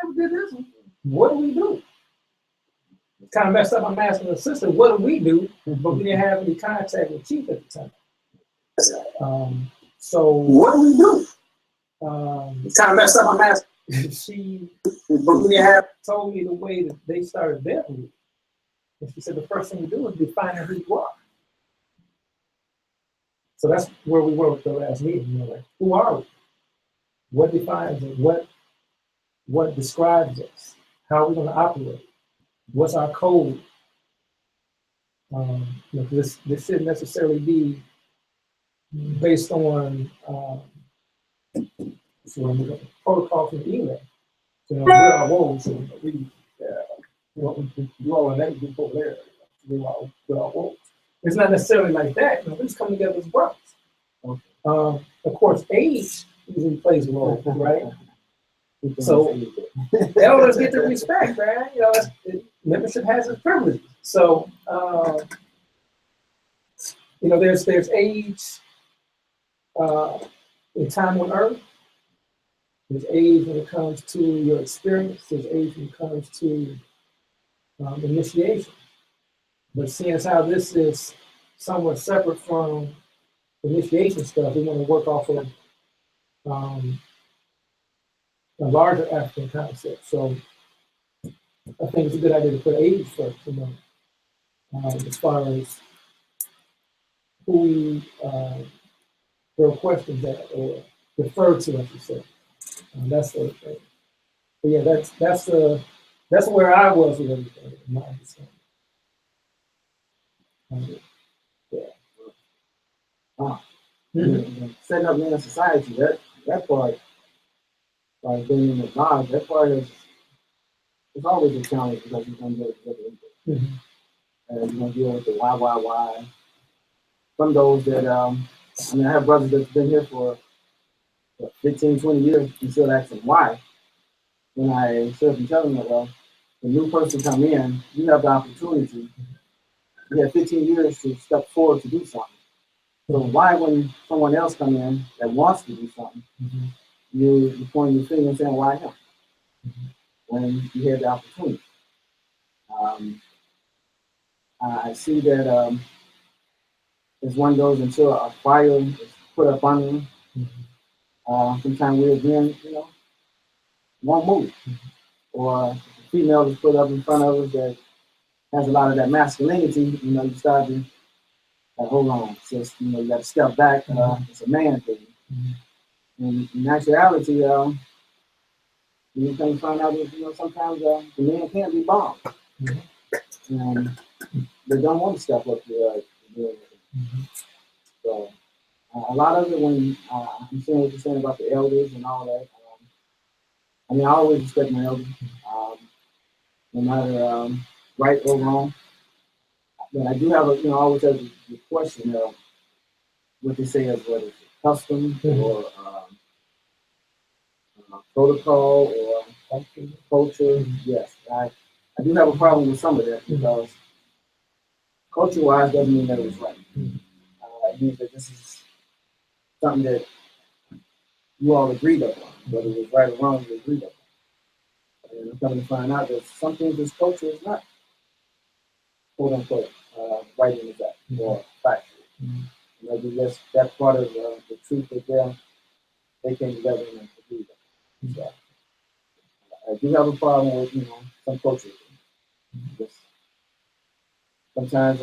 I never did this. What do we do? It's kind of messed up. I'm asking the sister, what do we do? But we didn't have any contact with Chief at the time. So what do we do? It's kind of messed up. I'm asking. She told me the way that they started their group. And she said the first thing you do is defining who you are. So that's where we were with the last meeting. You know, like, who are we? What defines it? What describes us? How are we going to operate? What's our code? You know, this shouldn't necessarily be based on protocol from the email. So, you know, we're our roles, so we do all of that before there. We're our roles. It's not necessarily like that. You know, we just come together as brothers. Okay. Of course, age usually plays a role, right? So elders get the respect, man. You know, membership has its privileges. So you know, there's age in time on earth. There's age when it comes to your experience. There's age when it comes to initiation. But seeing as how this is somewhat separate from initiation stuff, we want to work off of a larger African concept. So I think it's a good idea to put age first, you know, as far as who we throw questions at or refer to, as you said. That's the thing. But yeah, that's where I was with everything, in my understanding. Setting up in society, that part, like being in the knowledge, that part is it's always a challenge because you're going to get together. And you're going to deal with the why. Some of those that, I mean, I have brothers that's been here for 15, 20 years and still asking why. When I should be telling them, well, the new person come in, you have the opportunity. You have 15 years to step forward to do something. So why, when someone else come in that wants to do something, you're pointing your finger and saying, why him? When you have the opportunity. I see that as one goes into a fire is put up on them, sometimes we again, you know, won't move. Or a female is put up in front of us that has a lot of that masculinity, you know, you start to like, hold on, sis, you know, you got to step back. It's a man thing. And in actuality, you can find out that, you know, sometimes the man can be bombed. And they don't want to step up to So a lot of it, when I'm saying what you're saying about the elders and all that, I mean, I always respect my elders, no matter right or wrong. But I do have I always have the question of what they say is whether it's custom or protocol or culture. Yes, I do have a problem with some of that because culture-wise doesn't mean that it was right. It means that this is something that you all agreed upon, whether it was right or wrong, you agreed upon. And I'm coming to find out that some things this culture is not, quote unquote, right in the back or factual. Maybe that's part of the truth that they came together and agreed on. So I do have a problem with some culture. Sometimes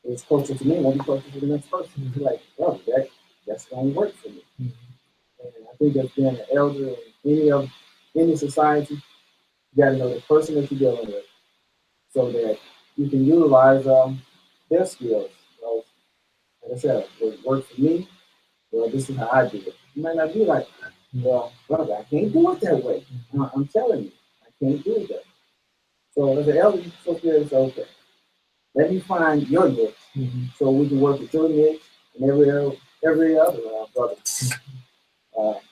it's culture to me, won't be culture to the next person. You're like, oh, that's going to work for me. And I think that's being an elder in any society, you got to know the person that you're dealing with so that you can utilize their skills. So, like I said, it worked for me. Well, this is how I do it. You might not be like, well, brother, I can't do it that way. I'm telling you, I can't do it that way. So as an elder, you're supposed to be able to say, okay, let me find your niche so we can work with your niche and every other brother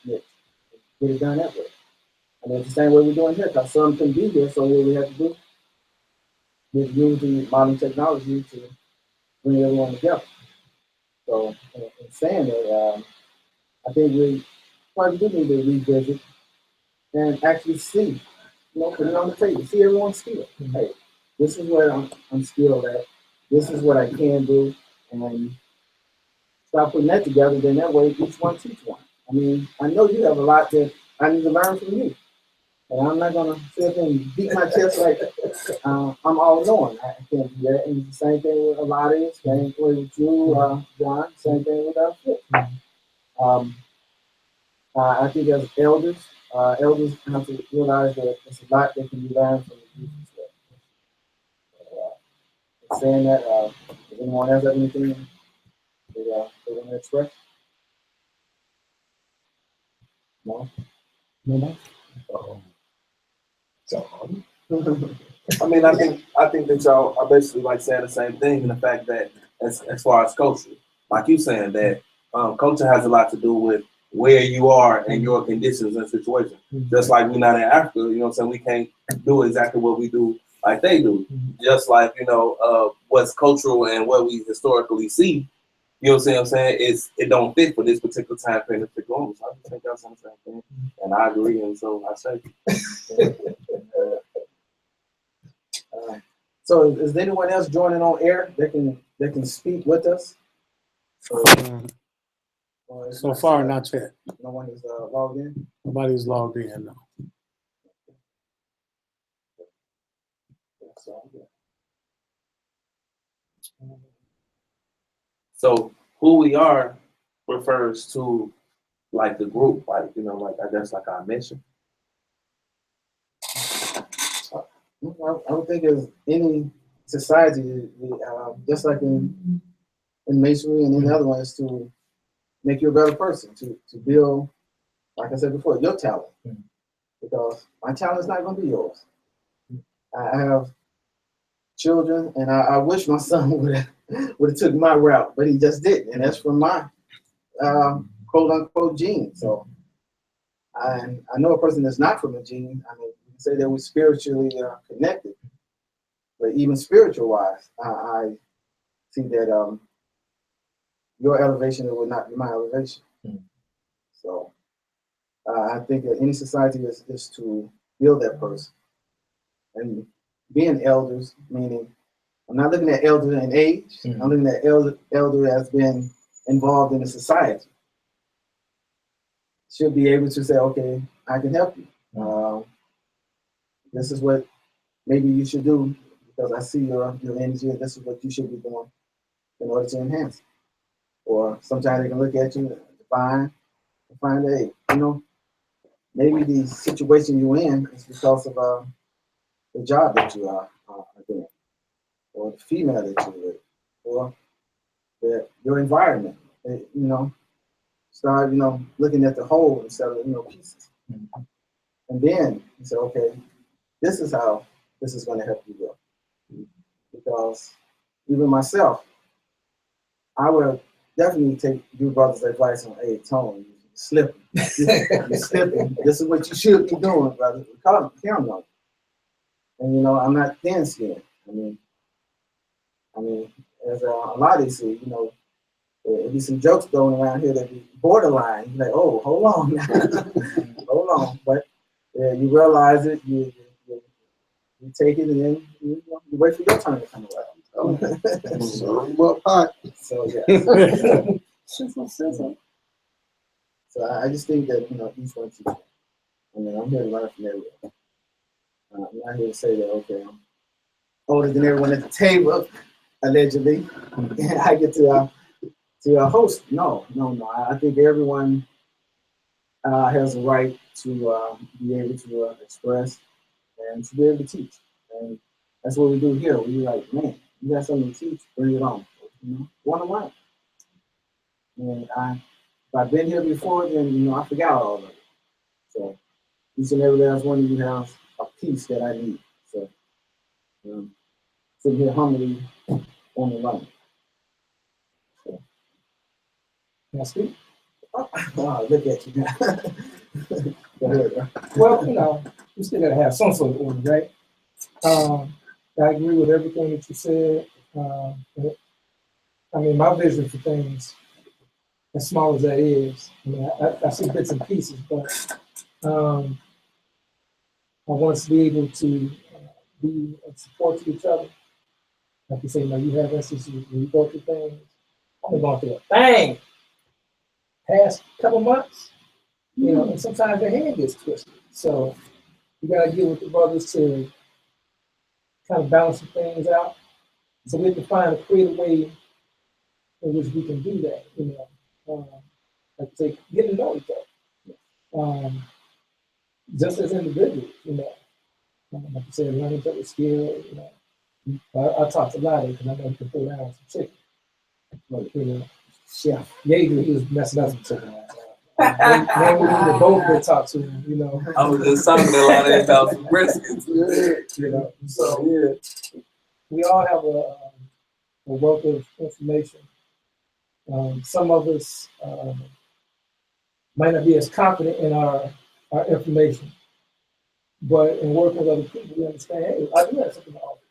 niche. Get it done that way. And it's the same way we're doing here, because some can be here, so what we have to do is use the modern technology to bring everyone together. So in saying that, I think we probably do need to revisit and actually see, put it on the table, see everyone's skill. Hey, this is what I'm skilled at. This is what I can do, and start putting that together. Then that way, each one teach one. I mean, I know you have a lot that I need to learn from you, and I'm not gonna sit there and beat my chest like I'm all knowing. I can't do that. And the same thing with Eladia, same thing with you, John, same thing with Phil. I think as elders, elders have to realize that there's a lot that can be learned from the youth as well. Saying that, does anyone else have anything they want to express? No? No. I mean, I think that y'all are basically like saying the same thing in the fact that as far as culture, like you saying that culture has a lot to do with where you are and your conditions and situations. Just like we're not in Africa, you know what I'm saying? We can't do exactly what we do like they do. Just like, what's cultural and what we historically see, you know what I'm saying? It don't fit for this particular time frame, this particular moment. So I just think that's the same thing. And I agree, and so I say. So is anyone else joining on air that can speak with us? So far, not yet. No one is logged in? Nobody's logged in, no. So who we are refers to like the group, like, I guess like our mission. I don't think as any society, just like in masonry and any other ones, to make you a better person, to build, like I said before, your talent. Because my talent is not going to be yours. I have children, and I wish my son would have took my route, but he just didn't, and that's from my quote unquote gene. So I know a person that's not from a gene. I mean, you can say that we're spiritually connected, but even spiritual wise, I see that your elevation would not be my elevation. So I think that any society is to build that person. And being elders, meaning I'm not looking at elder in age, I'm looking at elder as being involved in the society. Should be able to say, okay, I can help you. This is what maybe you should do because I see your energy, and this is what you should be doing in order to enhance it. Or sometimes they can look at you and find that, maybe the situation you're in is because of the job that you are doing, or the female that you're with, or your environment. Start looking at the whole instead of pieces. And then you say, okay, this is how this is going to help you grow. Because even myself, I will definitely take your brother's advice on, hey, Tone, you're slipping. You're slipping. This is what you should be doing, brother. Count on it. And I'm not thin skinned. I mean, as a lot of these say, there'll be some jokes thrown around here that be borderline. You're like, oh, hold on now. Hold on. But you realize it, you take it, and then you wait for your turn to come around. So yeah. So I just think that each one teaches. I mean, I'm here to learn from everyone. I'm not here to say that okay, I'm older than everyone at the table, allegedly. And I get to host. No. I think everyone has a right to be able to express and to be able to teach. And that's what we do here. We're like, man, you got something to teach, bring it on. One-on-one. And if I've been here before, then I forgot all of it. So each and every last one of you has a piece that I need. So sitting here humbly on the line. So, Can I speak? Oh, look at you now. Go ahead, bro. Well, we still gotta have some sort of order, right? I agree with everything that you said. I mean, my vision for things, as small as that is, I see bits and pieces, but I want us to be able to be of support to each other. Like you say, you have instances where you go through things. I've been going through a thing past couple months, and sometimes the head gets twisted. So you gotta get with the brothers to kind of balance some things out. So we have to find a creative way in which we can do that, like say, get to know each other. Just as individuals, like you said, learn each other's skills, I talked a lot of it because I know you can throw down some chicken. Like, Chef Yeager, he was messing up some chicken last night. Then we need to both go talk to him, I was just talking a lot about some briskets. So we all have a wealth of information. Some of us might not be as confident in our information, but in working with other people, we understand, hey, I do have something to offer.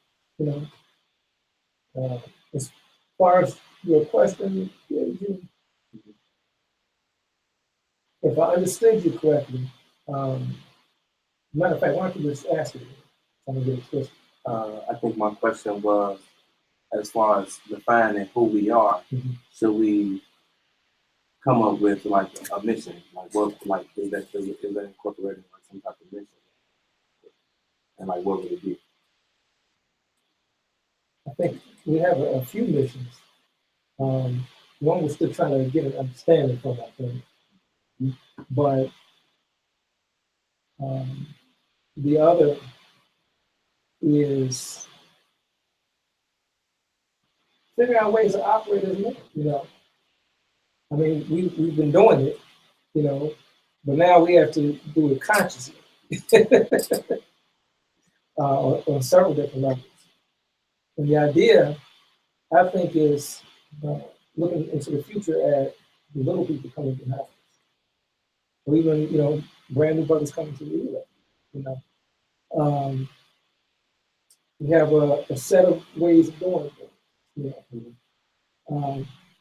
As far as your question, if I understood you correctly, matter of fact, why don't you just ask it? I'm gonna get it twisted. I think my question was, as far as defining who we are, should we come up with like a mission? Like what, like is that incorporating like some type of mission? And like what would it be? I think we have a few missions. One we're still trying to get an understanding from, I think. But the other is figuring out ways to operate as men, I mean, we've been doing it, but now we have to do it consciously on several different levels. And the idea, I think, is looking into the future at the little people coming behind us. Or even, brand new brothers coming to the U.S., we have a set of ways of doing things.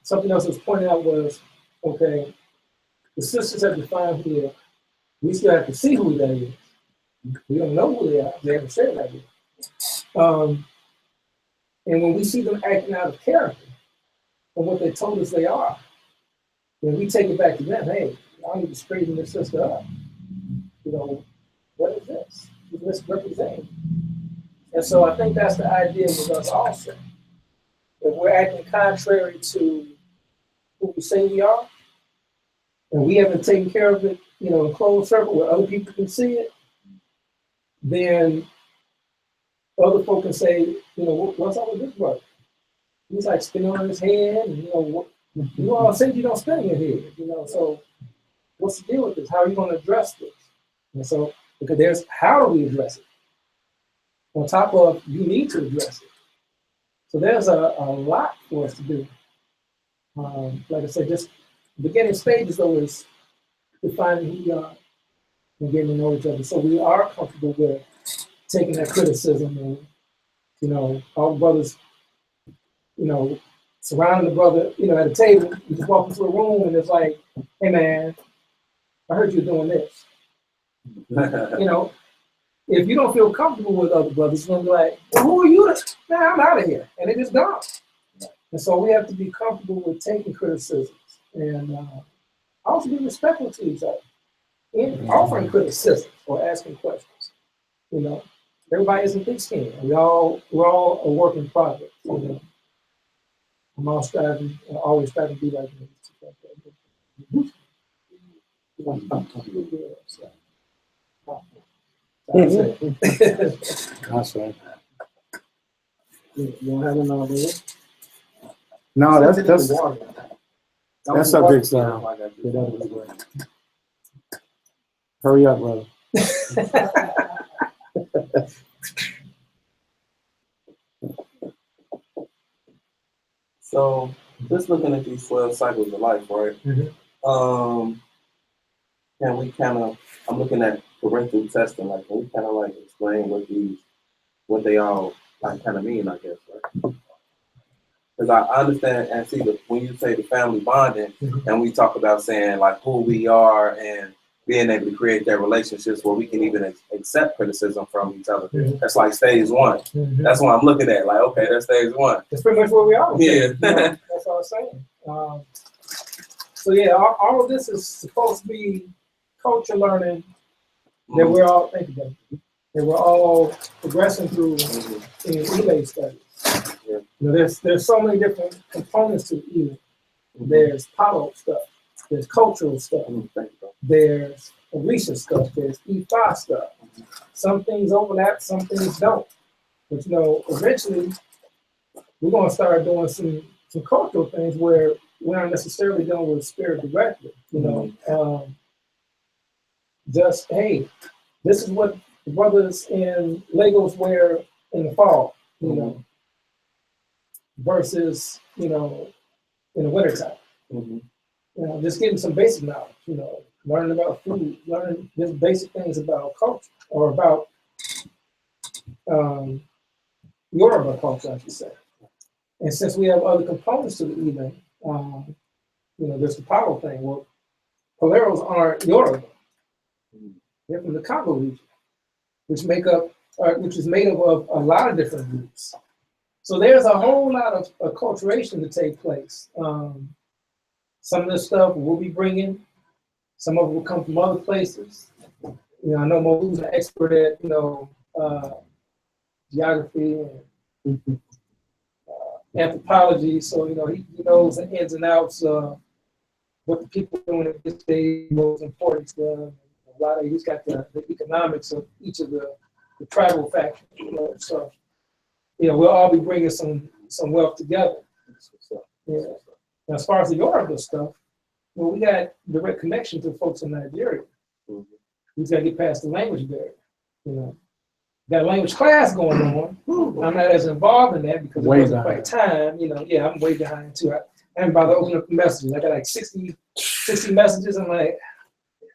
Something else that was pointed out was, okay, the sisters have defined who they are. We still have to see who that is. We don't know who they are. They haven't said that yet. And when we see them acting out of character from what they told us they are, then we take it back to them. Hey, I need to straighten this sister up. What is this? What's representing? And so I think that's the idea with us also. If we're acting contrary to who we say we are, and we haven't taken care of it, in a closed circle where other people can see it, then other folk can say, what's up with this brother? He's like spinning on his head, and you all said you don't spin your head, so what's the deal with this? How are you going to address this? And so, because there's how do we address it? On top of you need to address it. So there's a lot for us to do. Like I said, just beginning stages though is defining who we are and getting to know each other. So we are comfortable with taking that criticism and, all the brothers, surrounding the brother, at a table. You just walk into a room and it's like, hey man, I heard you doing this. If you don't feel comfortable with other brothers, it's gonna be like, well, who are you? Man, I'm out of here. And it is gone. And so we have to be comfortable with taking criticisms and also be respectful to each other in offering criticism or asking questions. Everybody isn't thick skinned. We're all a work in progress. I'm always striving to be like me. That's right. You don't have another one? No, that's a big sound. Hurry up, brother. So just looking at these 12 cycles of life, right? Can we I'm looking at parental testing, like can we kind of like explain what they all like kind of mean, I guess, right? Because I understand and see when you say the family bonding and we talk about saying like who we are and being able to create that relationships where we can even accept criticism from each other. Mhm. That's like stage one. Mhm. That's what I'm looking at. Like, okay, that's stage one. That's pretty much where we are. Yeah. You know, that's all I'm saying. So yeah, all of this is supposed to be culture learning that we're all thinking of, that we're all progressing through in relay studies. Yeah. You know, there's so many different components to relay. There's palo stuff, there's cultural stuff, there's Orisha stuff, there's Ifa stuff. Some things overlap, some things don't. But you know, eventually we're gonna start doing some cultural things where we're not necessarily dealing with spirit directly. You know, just hey, this is what the brothers in Lagos wear in the fall. You know, versus in the wintertime. You know, just getting some basic knowledge. You know, learning about food, learning just basic things about culture or about Yoruba culture, I should say. And since we have other components to the evening, you know, there's the Palo thing. Well, Paleros aren't Yoruba. They're from the Congo region, which which is made up of a lot of different groups. So there's a whole lot of acculturation to take place. Some of the stuff we'll be bringing, some of it will come from other places. You know, I know Mo's an expert at, geography and anthropology, so, you know, he knows the ins and outs of what the people are doing at this day, most important stuff. A lot of, he's got the economics of each of the tribal factions, you know, so, you know, we'll all be bringing some wealth together. Yeah. Now, as far as the Yoruba stuff, well, we got direct connection to folks in Nigeria. We just got to get past the language barrier. You know, got a language class going on. I'm not as involved in that because it wasn't quite time. You know, yeah, I'm way behind too. I haven't bothered to open up the messages. I got like 60 messages. I'm like,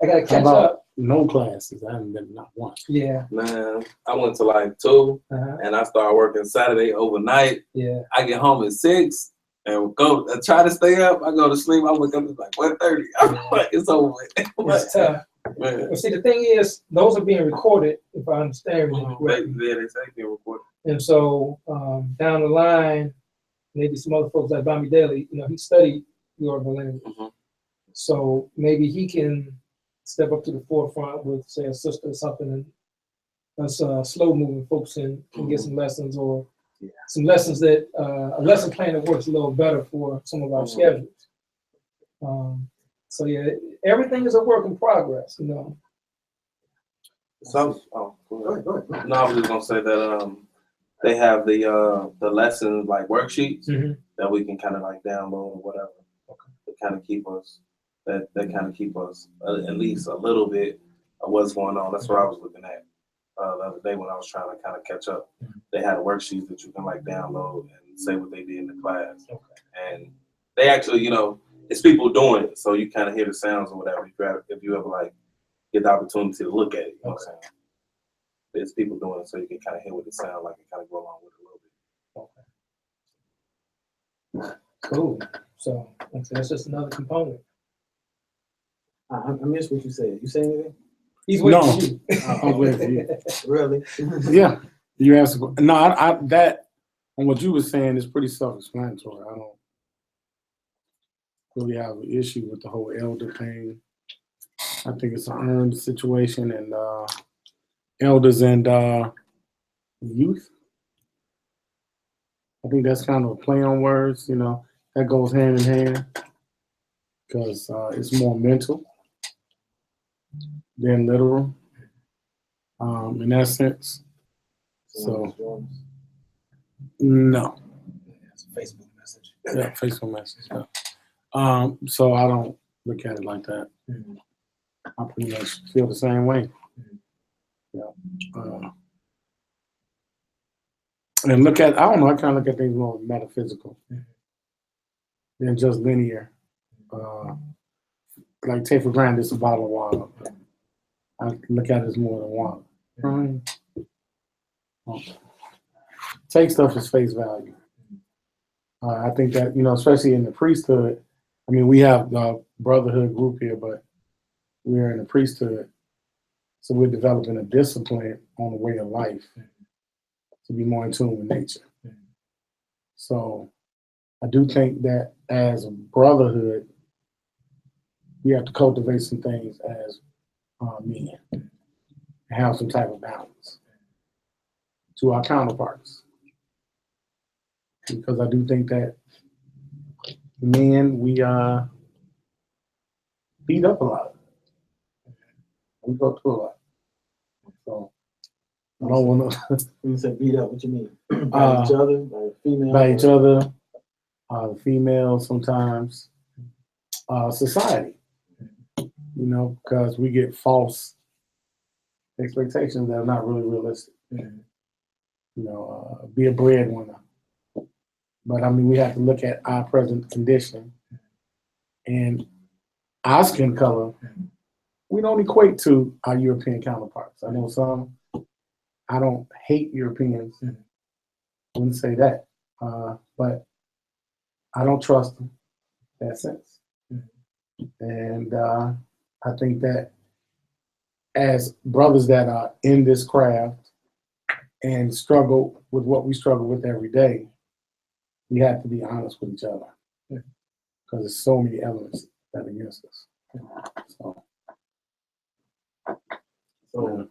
I got to catch up. No classes. I haven't been not one. Yeah. Man, I went to like 2, and I started working Saturday overnight. Yeah. I get home at 6 and go try to stay up. I go to sleep. I wake up at like 1:30. I'm like, it's over with. It's tough. Man. But see, the thing is, those are being recorded, if I understand everything correctly. Yeah, they say being recorded. And so down the line, maybe some other folks like Bami Daly, you know, he studied Yoruba language. So maybe he can step up to the forefront with, say, a sister or something, and us slow moving folks in and get some lessons or some lessons that a lesson plan that works a little better for some of our schedules. So yeah, everything is a work in progress, you know. Go ahead. No, I was just gonna say that they have the lessons like worksheets that we can kind of like download or whatever to kind of keep us at least a little bit of what's going on. That's what I was looking at the other day when I was trying to kind of catch up. They had worksheets that you can like download and say what they did in the class, and they actually, you know, it's people doing it, so you kind of hear the sounds or whatever. If you ever like get the opportunity to look at it, you know what I'm saying? There's people doing it, so you can kind of hear what it sounds like and kind of go along with it a little bit. Cool. So that's just another component. I missed what you said. You say anything? He's waiting for you. I'm waiting for you. Really? Yeah. You asked. No, I that on what you were saying is pretty self-explanatory. I don't really have an issue with the whole elder thing. I think it's an earned situation, and elders and youth. I think that's kind of a play on words, you know, that goes hand in hand because it's more mental than literal in that sense. So, no. It's a Facebook message. Yeah, Facebook message. Yeah. So I don't look at it like that. I pretty much feel the same way. Yeah. And I don't know, I kind of look at things more metaphysical than just linear. Like take for granted it's a bottle of water. I look at it as more than water. Take stuff as face value. I think that, you know, especially in the priesthood, I mean, we have the brotherhood group here, but we're in a priesthood, so we're developing a discipline on the way of life to be more in tune with nature. So I do think that as a brotherhood, we have to cultivate some things as men and have some type of balance to our counterparts. Because I do think that men, we beat up a lot. We go through a lot. So I don't want to. When you say beat up, what you mean? By each other, by female? By each other, females sometimes, society. You know, because we get false expectations that are not really realistic. You know, be a breadwinner. But I mean, we have to look at our present condition and our skin color. We don't equate to our European counterparts. I know some. I don't hate Europeans. I wouldn't say that. But I don't trust them in that sense. And I think that as brothers that are in this craft and struggle with what we struggle with every day, we have to be honest with each other because there's so many elements that are against us. So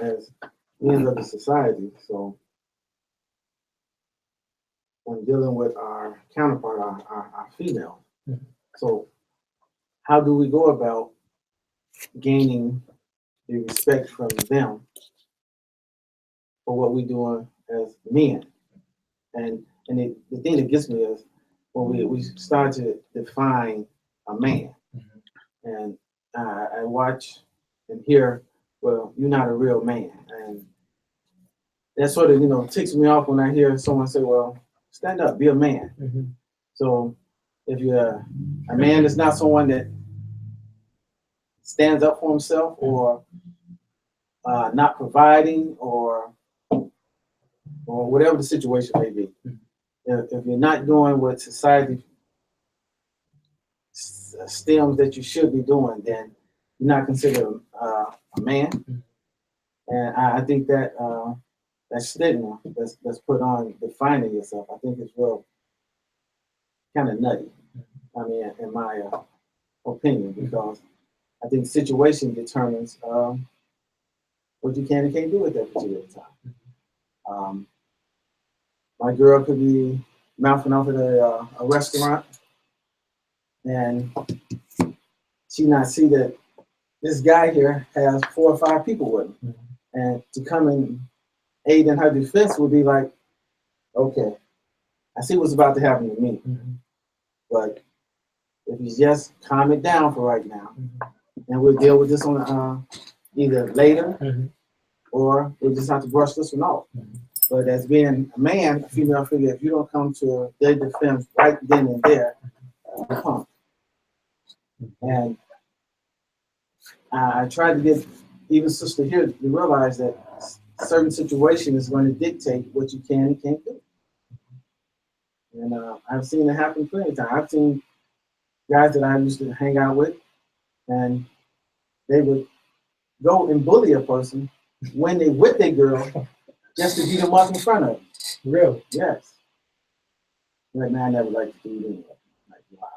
as men of the society, so when dealing with our counterpart, our female, so how do we go about gaining the respect from them for what we're doing as men? And the thing that gets me is when we start to define a man, and I watch and hear, well, you're not a real man, and that sort of ticks me off when I hear someone say, well, stand up, be a man. So if you're a man is not someone that stands up for himself or not providing or whatever the situation may be. If you're not doing what society stems that you should be doing, then you're not considered a man. And I think that that stigma that's put on defining yourself, I think is real kind of nutty. I mean, in my opinion, because I think situation determines what you can and can't do at that particular time. My girl could be mouthing off at a restaurant, and she not see that this guy here has 4 or 5 people with him, and to come and aid in her defense would be like, okay, I see what's about to happen to me, but if you just calm it down for right now, and we'll deal with this on either later, or we'll just have to brush this one off. But as being a man, a female figure, if you don't come to their defense right then and there, you're punk. And I tried to get even sister here to realize that certain situation is going to dictate what you can and can't do. And I've seen it happen plenty of times. I've seen guys that I used to hang out with, and they would go and bully a person when they with their girl just to beat them up in front of them. Really? Yes. Like, man, I never liked to do it anyway. Like, wow.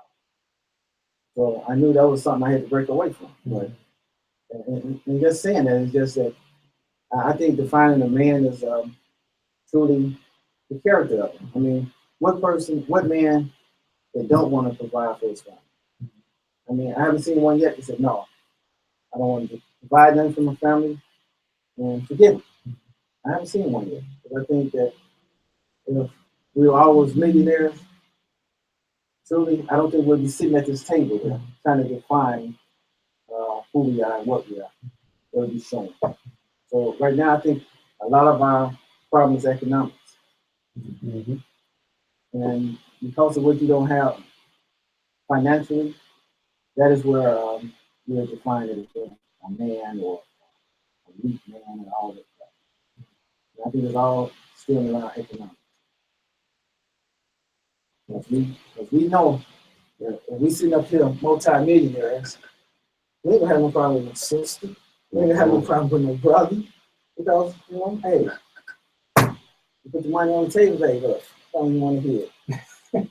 So I knew that was something I had to break away from. But and just saying that is just that I think defining a man is truly the character of him. I mean, what man that don't want to provide for his family? I mean, I haven't seen one yet that said, no, I don't want to provide nothing for my family and forget it. I haven't seen one yet. But I think that if we were always millionaires, truly, I don't think we'll be sitting at this table here trying to define who we are and what we are. It'll be shown. So right now, I think a lot of our problem is economics. And because of what you don't have financially, that is where you're defined as a man or a weak man and all that stuff. And I think it's all still around economics. If we know that if we sit up here multi-millionaires We ain't gonna have no problem with my sister. We ain't gonna have no problem with no brother. Because, you know, hey, you put the money on the table, hey, look, I don't even want to hear it.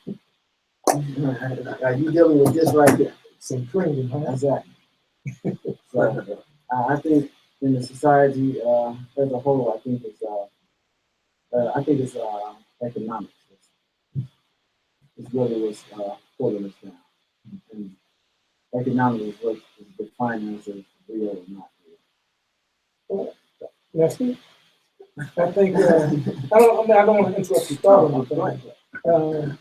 Are you dealing with this right here? Some cream, huh? Exactly. So, I think in the society as a whole, I think it's economics. It's what it was pulling us down. And economics is what is defining us as real or not real. That's it. I think I don't want to interrupt your thought on that.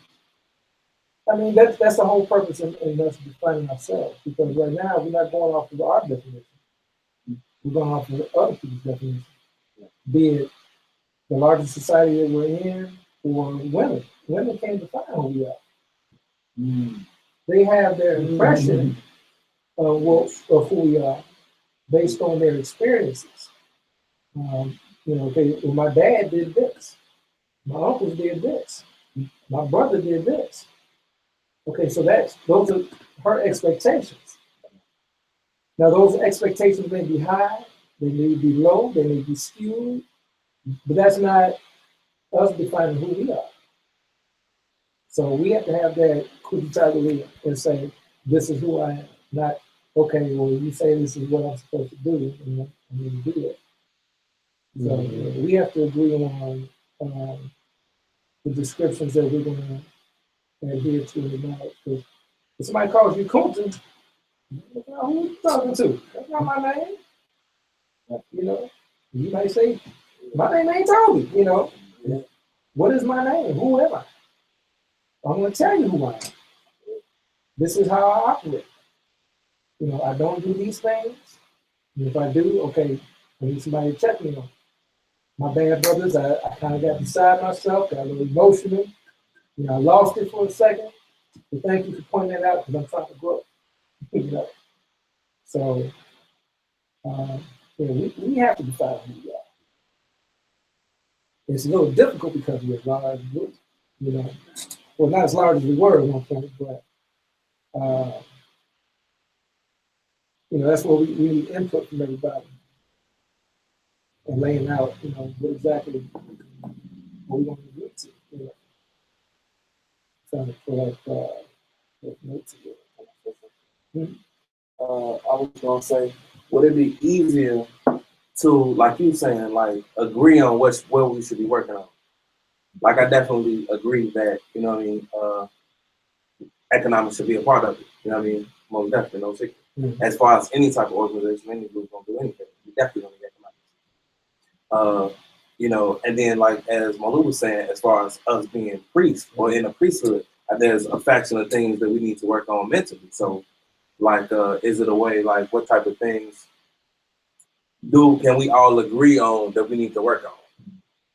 I mean that's the whole purpose in us defining ourselves, because right now we're not going off of our definition. We're going off of other people's definition. Be it the largest society that we're in or women. Women can't define who we are. Mm. They have their impression of who we are based on their experiences. You know, well, my dad did this. My uncles did this. My brother did this. Okay, so those are her expectations. Now, those expectations may be high, they may be low, they may be skewed, but that's not us defining who we are. So we have to have that kuchitagulia and say, this is who I am. Not, okay, well, you say this is what I'm supposed to do, and I'm going to do it. So we have to agree on the descriptions that we're going to adhere to in the knowledge. Because if somebody calls you Kunta, who are you talking to? That's not my name. You know, you might say, my name ain't Toby. You know, what is my name? Who am I? I'm going to tell you who I am. This is how I operate. You know, I don't do these things. And if I do, okay, I need somebody to check me on. My bad brothers, I kind of got beside myself, got a little emotional. You know, I lost it for a second. But thank you for pointing that out, because I'm trying to grow. You know, so we have to decide who we are. It's a little difficult because we're a large group. You know, well, not as large as we were at one point, but you know, that's where we need input from everybody and laying out, you know, what exactly what we want to do to, you know, trying to collect notes again. I was gonna say, would it be easier to, like you saying, like agree on what we should be working on? Like I definitely agree that, you know what I mean, economics should be a part of it. You know what I mean? Most definitely, no secret. As far as any type of organization, any group gonna do anything, you definitely gonna get economics. You know, and then like as Malu was saying, as far as us being priests or in a priesthood, there's a faction of things that we need to work on mentally. So like, is it a way, like what type of things can we all agree on that we need to work on?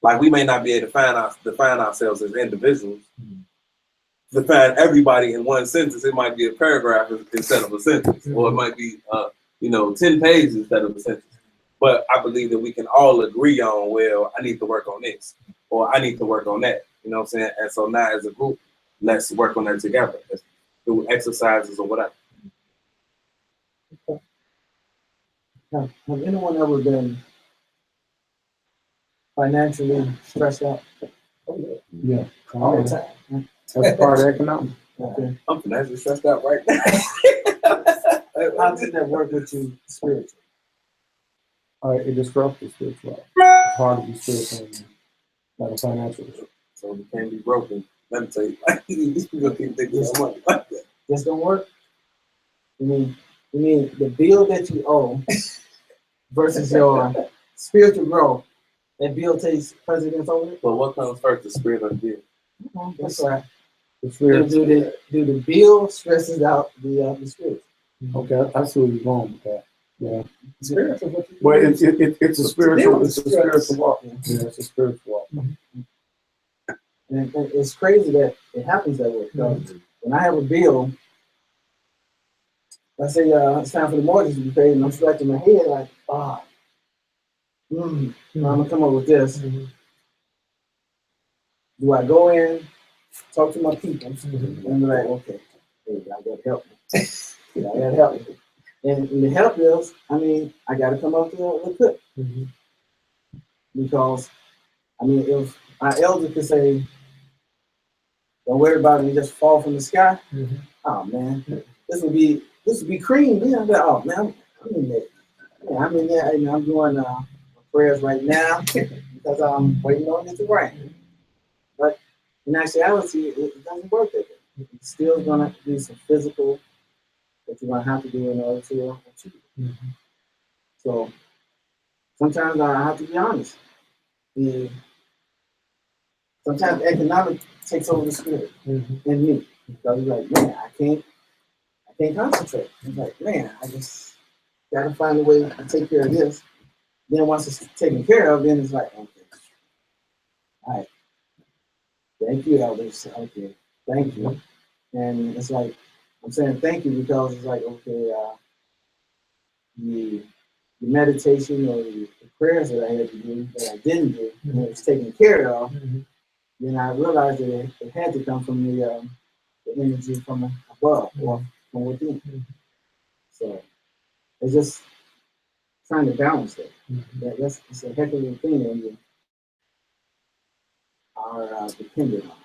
Like we may not be able to define ourselves as individuals, define everybody in one sentence. It might be a paragraph instead of a sentence, or it might be, 10 pages instead of a sentence. But I believe that we can all agree on, well, I need to work on this, or I need to work on that. You know what I'm saying? And so now as a group, let's work on that together through exercises or whatever. Have anyone ever been financially stressed out? Yeah. All the time. That's part of economics. Okay. I'm financially stressed out right now. How did that work with you spiritually? It disrupts the spiritual life. It's hard to be spiritual and not a financial. So it can't be broken. Let me tell you, these people keep thinking so much like that. This don't work? You mean the bill that you owe versus your spiritual growth, that bill takes precedence over it? But what comes first, the spirit or the bill? That's right. The spirit. Do the bill stresses out the spirit? Okay, I see where you're going with that. Yeah. Spiritual. Well, it's a spiritual. It's a spiritual walk. Yeah, it's a spiritual walk. And it's crazy that it happens that way. Because when I have a bill, I say it's time for the mortgage to be paid, and I'm scratching my head like, I'm gonna come up with this. Do I go in, talk to my people, and be like, okay, hey, y'all gotta help me. Y'all gotta help me. And the help is, I mean, I got to come up to the cook because, I mean, if my elder could say, "Don't worry about it, and just fall from the sky," oh man, this would be cream. Then I'm like, oh man, I'm in there. Yeah, I'm in there. And I'm doing my prayers right now because I'm waiting on it to rain. But in actuality, it doesn't work that way. It's still gonna do some physical that you're gonna have to do in order to achieve it. So sometimes I have to be honest. The Sometimes economic takes over the spirit in me because it's like, man, I can't concentrate. It's like, man, I just gotta find a way to take care of this. Then once it's taken care of, then it's like, okay, all right, thank you, elders. Okay, thank you. And it's like I'm saying thank you because it's like, okay, the meditation or the prayers that I had to do that I didn't do, when it was taken care of, then I realized that it had to come from the energy from above or from within. So it's just trying to balance that. That's it's a heck of a thing when you are dependent on.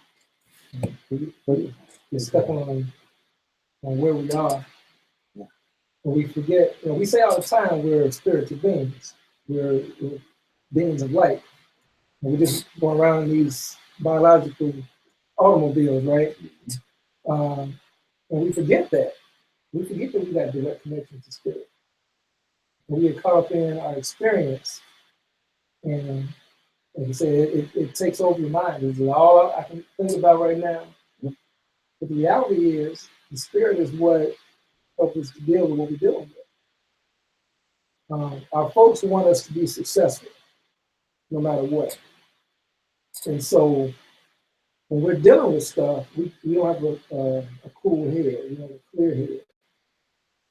You're stuck on where we are. Yeah. And we forget, we say all the time we're spiritual beings. We're beings of light. And we just go around in these biological automobiles, right? And we forget that. We forget that we got direct connection to spirit. And we get caught up in our experience. And like you said, it takes over your mind. It's all I can think about right now. But the reality is, the spirit is what helps us to deal with what we're dealing with. Our folks want us to be successful, no matter what. And so, when we're dealing with stuff, we don't have a cool head, we have a clear head.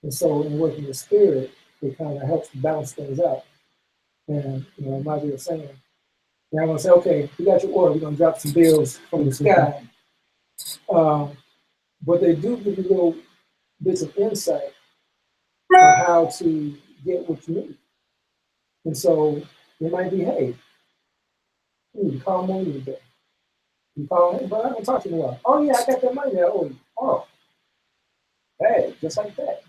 And so, in working the spirit, it kind of helps to balance things out. And, like we were saying, now I'm going to say, okay, we got your order, we're going to drop some bills from the sky. But they do give you little bits of insight on how to get what you need. And so it might be, hey, you call money today. You call, hey, but I haven't talked to you in a while. Oh, yeah, I got that money there. Oh, hey, just like that.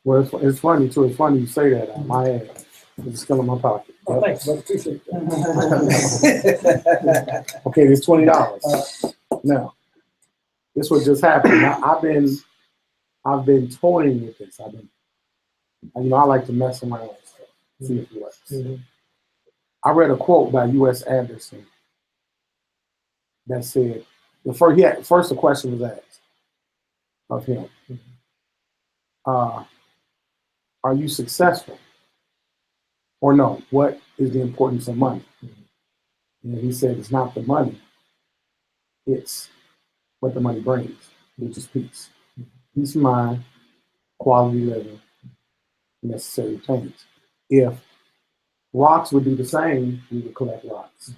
Well, it's funny too. It's funny you say that. My ass is still in my pocket. Oh, thanks, brother. Appreciate that. Okay, there's $20. Now, this what just happened. Now, I've been toying with this. I like to mess around with stuff, see if it works. I read a quote by U.S. Anderson that said, first the question was asked of him, are you successful? Or no, what is the importance of money? And he said, it's not the money, it's what the money brings, which is peace. Peace of mind, quality living, necessary things. If rocks would do the same, we would collect rocks.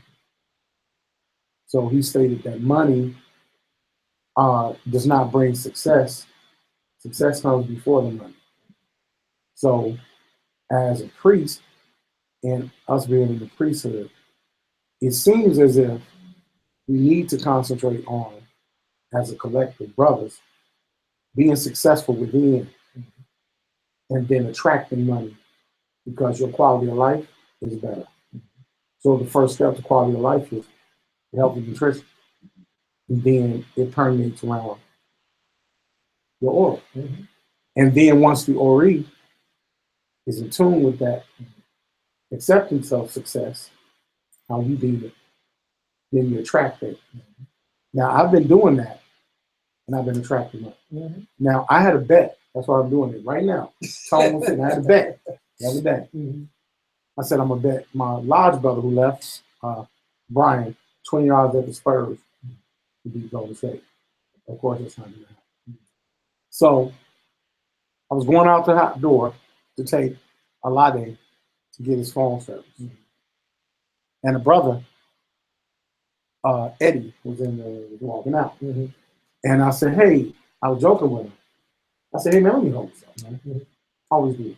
So he stated that money does not bring success. Success comes before the money. So as a priest, and us being in the priesthood, it seems as if we need to concentrate on, as a collective brothers, being successful within and then attracting money because your quality of life is better. So the first step to quality of life is healthy nutrition. And then it permeates around your aura. And then once the aura is in tune with that acceptance of success, how you deem it, then you attract it. Now, I've been doing that, and I've been attracting it. Now, I had a bet. That's why I'm doing it right now. I had a bet the other day. I said, I'm going to bet my lodge brother who left, Brian, $20 at the Spurs to beat Golden State. Of course, it's not going to happen. So, I was going out the door to take a latte to get his phone service. And a brother, Eddie, was walking out. And I said, hey, I was joking with him. I said, hey, man, let me hold something, man. Always do.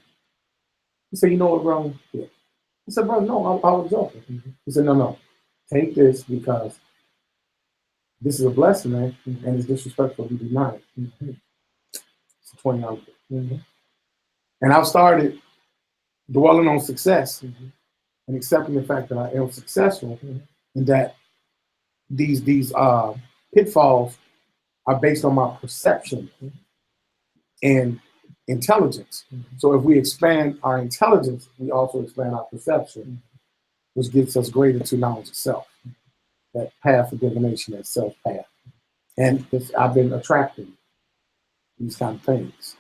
He said, you know what, bro? Yeah. I said, bro, no, I was joking. He said, no. Take this because this is a blessing, man, and it's disrespectful to deny it. It's $20. And I've started dwelling on success and accepting the fact that I am successful and that these pitfalls are based on my perception and intelligence. So if we expand our intelligence, we also expand our perception, which gets us greater to knowledge of self. That path of divination, that self path. And I've been attracting these kind of things.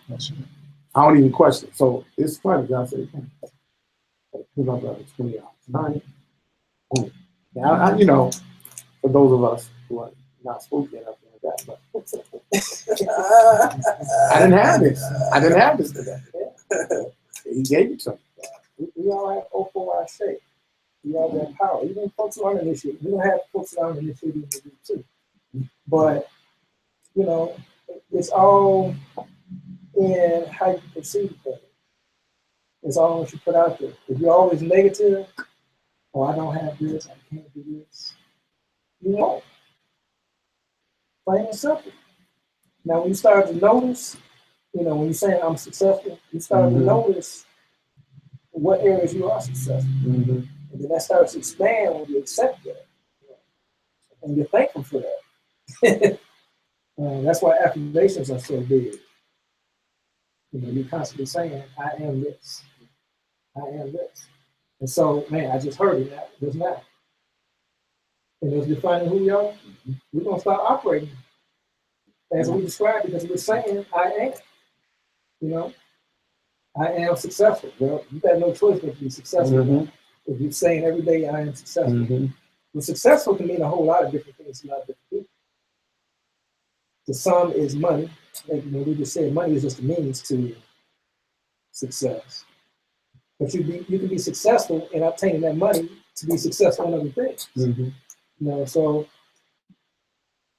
I don't even question it. So it's funny, God said, my brother, $20. Boom. Now, for those of us who are not spooky enough like that, but I didn't have this today. He gave it to me. We all have 04 shape. We all have power. Even folks on initiative. We don't have folks on initiative to do too. But, it's all in how you perceive things. It's all what you put out there. If you're always negative, oh, I don't have this, I can't do this, you won't. Plain and simple. Now, when you start to notice, when you're saying I'm successful, you start to notice what areas you are successful. And then that starts to expand when you accept that. And you're thankful for that. That's why affirmations are so big. You're constantly saying, I am this. I am this. And so, man, I just heard it now, just now. And as we're finding who we are, we're going to start operating as we described, because we're saying, I am. I am successful. Well, you got no choice but to be successful. If you're saying every day, I am successful. Well, successful can mean a whole lot of different things to a lot of different people. The sum is money. Like, we just said money is just a means to success. But you can be successful in obtaining that money to be successful in other things. So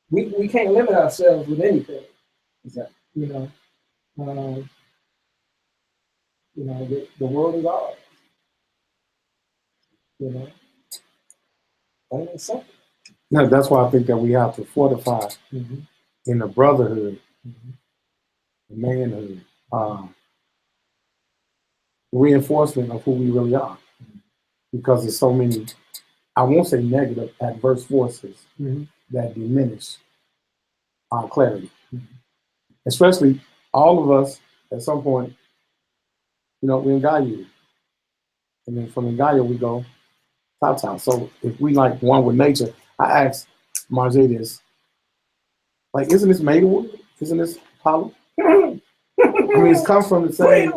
we can't limit ourselves with anything. Exactly. The world is ours. Plain and simple. No, that's why I think that we have to fortify in the brotherhood, the manhood, reinforcement of who we really are. Because there's so many, I won't say negative, adverse forces that diminish our clarity. Especially all of us at some point, we in Gaia. And then from Gaia we go top. So if we like one with nature, I asked Marjay this, like, isn't this made of wood? Isn't this hollow? It's come from the same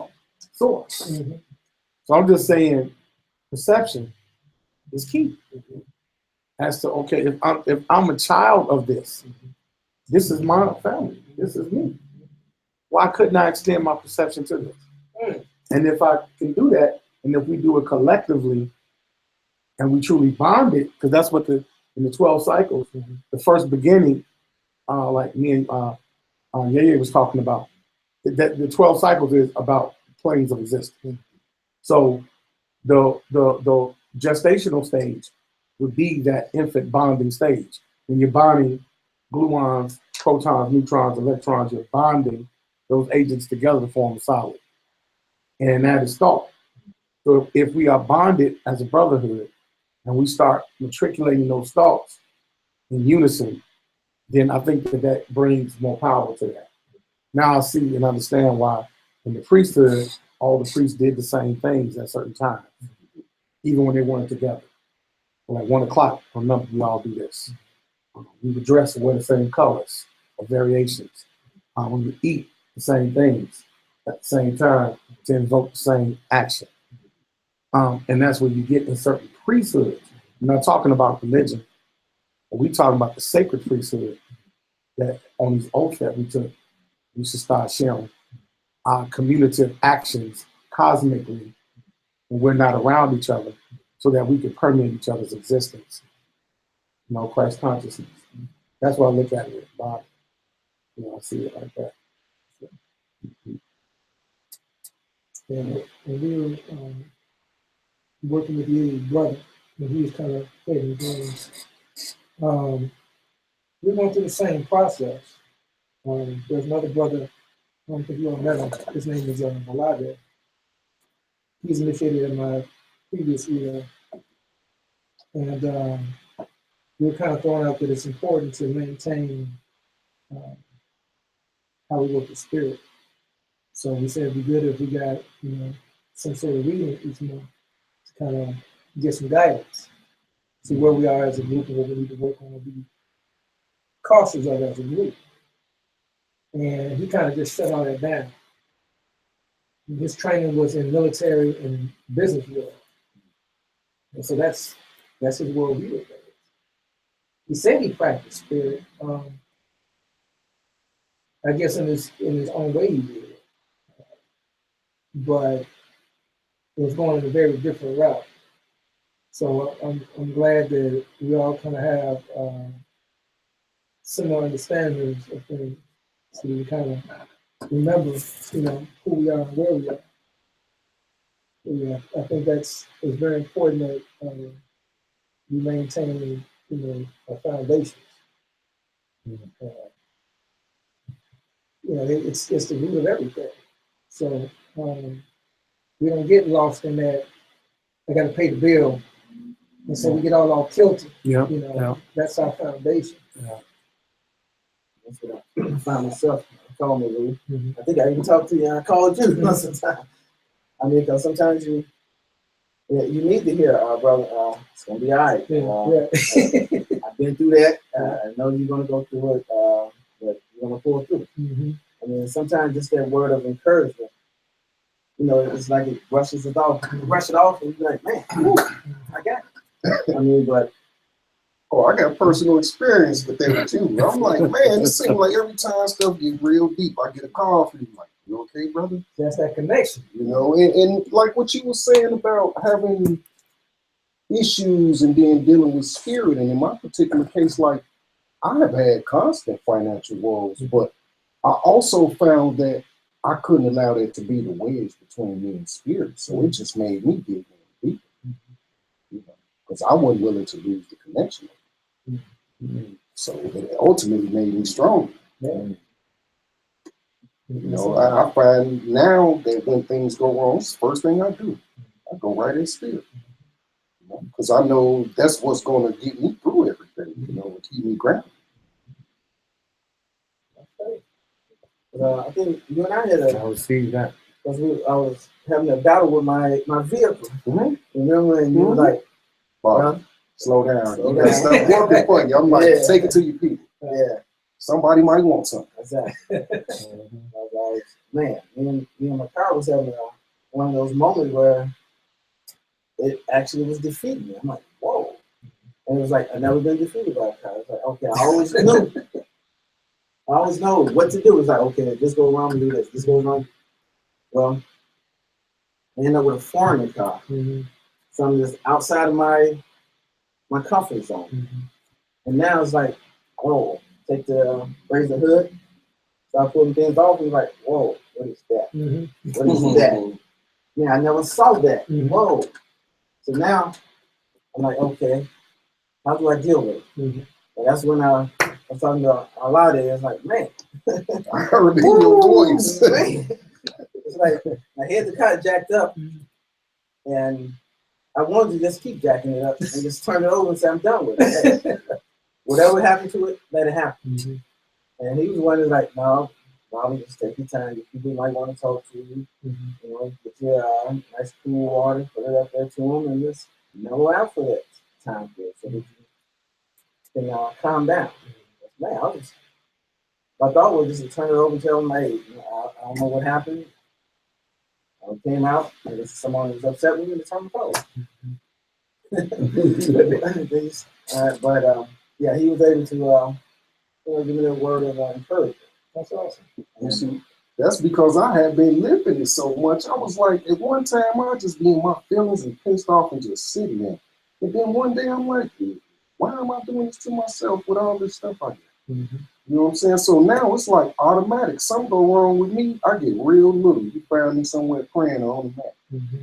source. So I'm just saying perception is key. As to, okay, if I'm a child of this, this is my family, this is me. Why couldn't I extend my perception to this? And if I can do that, and if we do it collectively, and we truly bond it, because that's what in the 12 cycles, the first beginning, like me and Yeye was talking about, that the 12 cycles is about planes of existence. So the gestational stage would be that infant bonding stage. When you're bonding gluons, protons, neutrons, electrons, you're bonding those agents together to form a solid. And that is thought. So if we are bonded as a brotherhood and we start matriculating those thoughts in unison, then I think that brings more power to that. Now I see and understand why in the priesthood, all the priests did the same things at certain times, even when they weren't together. Like 1 o'clock, remember, we all do this. We would dress and wear the same colors or variations. When we eat the same things at the same time to invoke the same action. And that's what you get in certain priesthoods. We're not talking about religion, but we're talking about the sacred priesthood that on these oaths that we took, we should start sharing our communicative actions cosmically when we're not around each other so that we can permeate each other's existence. Christ consciousness. That's why I look at it, Bob. I see it like that. and we were working with the brother, and he was kind of heading things. We went through the same process. There's another brother, I don't think you all met him. His name is Malade. He's initiated in my previous era. And we were kind of throwing out that it's important to maintain how we work with spirit. So we said it'd be good if we got, some sort of reading each month to kind of get some guidance, see where we are as a group and what we need to work on and be cautious of as a group. And he kind of just shut all that down. His training was in military and business world. And so that's his worldview of things. He said he practiced spirit. I guess in his own way he did. But it was going in a very different route. So I'm glad that we all kind of have similar understandings of things, so we kind of remember, who we are and where we are. Yeah, I think it's very important that we maintain, our foundations. It's the root of everything. So we don't get lost in that. I got to pay the bill, and so we get all tilted. Yeah. That's our foundation. Yeah. That's what I found myself. Call me, Lou. Mm-hmm. I think I even talked to you and I called you most of the time. I mean, because sometimes you need to hear, brother, it's going to be all right. I've been through that. I know you're going to go through it, but you're going to pull through. Mm-hmm. I mean, sometimes just that word of encouragement, it's like it brushes it off. You brush it off and you're like, man, whew, I got it. I mean, but oh, I got personal experience with that too. I'm like, man, it seems like every time stuff gets real deep, I get a call from you, like, you okay, brother? That's that connection. And like what you were saying about having issues and then dealing with spirit. And in my particular case, like, I have had constant financial woes, but I also found that I couldn't allow that to be the wedge between me and spirit. So it just made me dig in deeper, because I wasn't willing to lose the connection. So it ultimately made me stronger. Yeah. I find now that when things go wrong, it's the first thing I do. I go right in spirit. Because I know that's what's going to get me through everything, and keep me grounded. I think you and I had I received that. because I was having a battle with my vehicle. Mm-hmm. Remember, and you were like, Bob, slow down. Slow You got down. stuff working for you. I'm like, Yeah. take it to your people. yeah, Somebody might want something. exactly. I was like, man, me and my car was having one of those moments where it actually was defeating me. I'm like, whoa. And it was like, I've never been defeated by a car. It's like, okay, I always knew. I always know what to do. It's like, okay, this goes wrong, do this. This goes wrong. Well, I ended up with a foreign car. Mm-hmm. Something that's outside of my comfort zone. Mm-hmm. And now it's like, oh, raise the hood, start putting things off, and like, whoa, what is that? Mm-hmm. What is that? Yeah, I never saw that. Mm-hmm. Whoa. So now I'm like, okay, how do I deal with it? Mm-hmm. And that's when I was talking to a lot of it. It's like, man, I heard it in your voice. man. It's like my head car jacked up, and I wanted to just keep jacking it up and just turn it over and say I'm done with it. Whatever happened to it, let it happen. Mm-hmm. And he was one that's like, no, just take your time. If people might want to talk to you, get your nice cool water, put it up there to them, and just mellow out for that time period so that you can calm down. Man, my thought was just to turn it over and tell them, hey, I don't know what happened. I came out, and if someone was upset with me, to turn the phone. But yeah, he was able to give me a word of encouragement. That's awesome. You see, that's because I had been living it so much. I was like, at one time, I'd just be in my feelings and pissed off and just sitting there. And then one day, I'm like, why am I doing this to myself with all this stuff I get? Mm-hmm. You know what I'm saying? So now it's like automatic. Something go wrong with me, I get real little. You find me somewhere praying on the mat. Mm-hmm.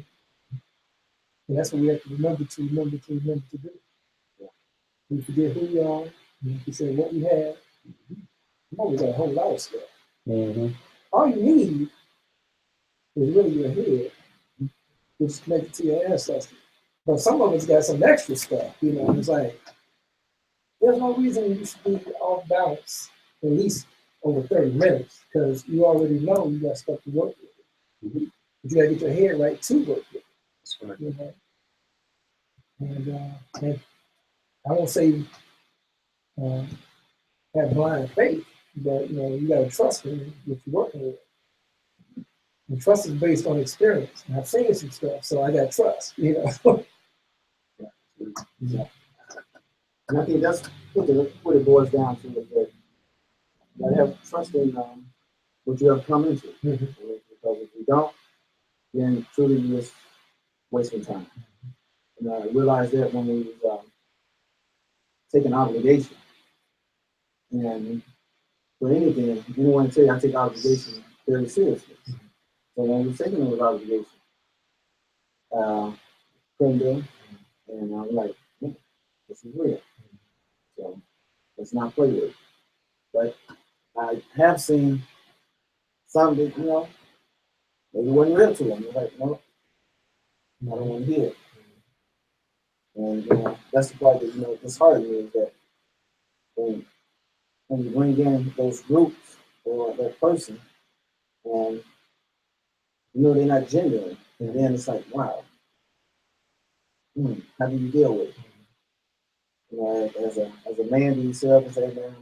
And that's what we have to remember to do. Yeah. We forget who we are. We say what we have. You know, we got a whole lot of stuff. Mm-hmm. All you need is really your head, which is connected to your ancestors. But some of us got some extra stuff, you know. It's like there's no reason you should be off balance at least over 30 minutes because you already know you got stuff to work with. Mm-hmm. But you got to get your head right to work with. That's right. You know? And I won't say have blind faith, but you know you got to trust in what you're working with. And trust is based on experience. And I've seen some stuff, so I got trust. You know. Yeah. And I think that's what it boils down to is that you gotta have trust in what you have come into. Mm-hmm. Because if you don't, then truly you're just wasting time. And I realized that when we was taking obligation. And for anything, anyone say I take obligation very seriously. So when we were taking those obligations, couldn't do, and I'm like, this is real. So let's not play with it. But I have seen some that, you know, maybe wasn't real to them. They're like, no, I don't want to hear it. And, you know, that's the part that, you know, disheartens me is that when you bring in those groups or that person and, you know, they're not genuine, and then it's like, wow, how do you deal with it? You know, as a man to yourself and say, man,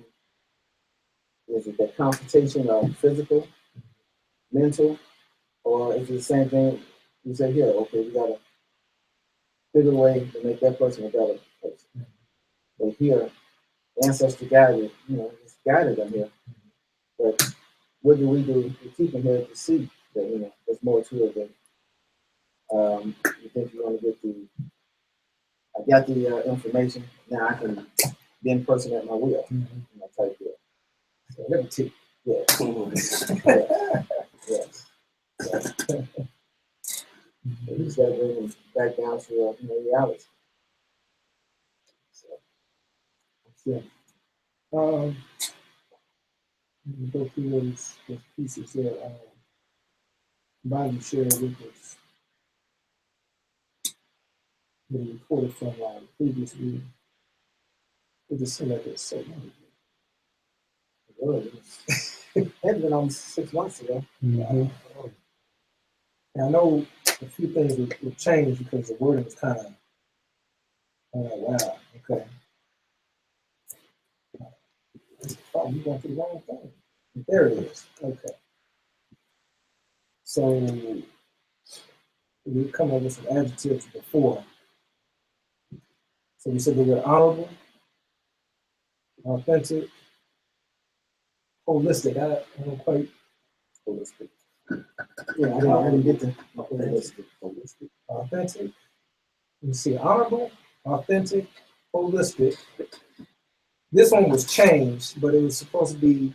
is it that confrontation of physical, mental, or is it the same thing you say here? Okay, we gotta figure a way to make that person a better person. But here, the ancestor guided, you know, just guided them here. But what do we do to keep them here to see that, you know, there's more to it than you think you're gonna get the. I got the information. Now I can be in person at my will. Mm-hmm. You know, type deal. So liberty. Yeah. Yes. We just got to bring them back down to you know, reality. So, Yeah. Let me go through those pieces there. Bobby shared with us the recorded from the previous meeting. It just seemed like it's so long. really, it had been almost 6 months ago. Mm-hmm. And I know a few things would change because the wording was kind of, wow, okay. Oh, you going to the wrong thing. There it is. Okay. So we come up with some adjectives before. So we said they were honorable, authentic, holistic. I don't quite Holistic. Yeah, I didn't get to holistic. Holistic. authentic. Let me see, honorable, authentic, holistic. This one was changed, but it was supposed to be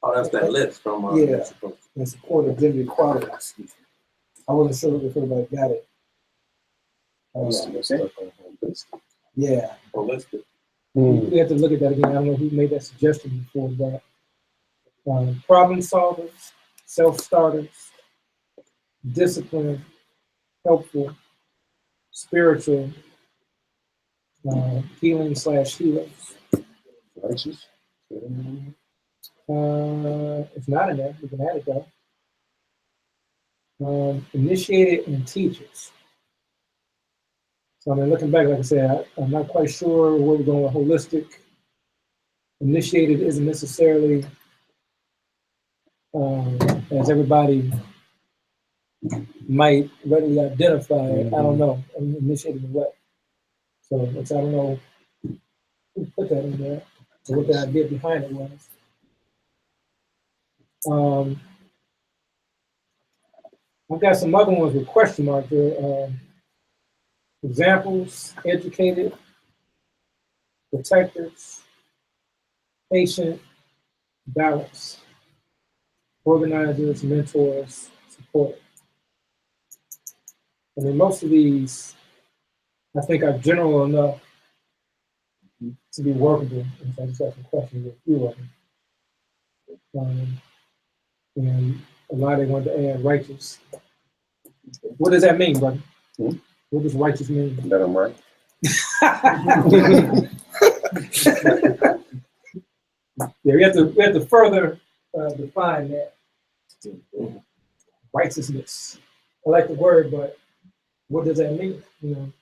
Oh, that's that list from yeah. Mexico. in support of gender equality. I wasn't sure if everybody got it. Yeah. Holistic. We have to look at that again. I don't know who made that suggestion before, but problem solvers, self-starters, disciplined, helpful, spiritual, healing/healers. Righteous. It's not in there. We can add it though. Initiated and teachers. So I mean, looking back, like I said, I'm not quite sure where we're going with holistic. Initiated isn't necessarily as everybody might readily identify. I don't know. Initiated in what? So I don't know who put that in there or what the idea behind it was. I've got some other ones with question marks there. Examples: educated, protectors, patient, balance, organizers, mentors, support. I mean, most of these, I think, are general enough to be workable. And so I just have some questions with a few of them. And a lot they want to add righteous. What does that mean, brother? What does righteous mean? That I'm right. Yeah, we have to further define that. Righteousness. I like the word, but what does that mean? You know.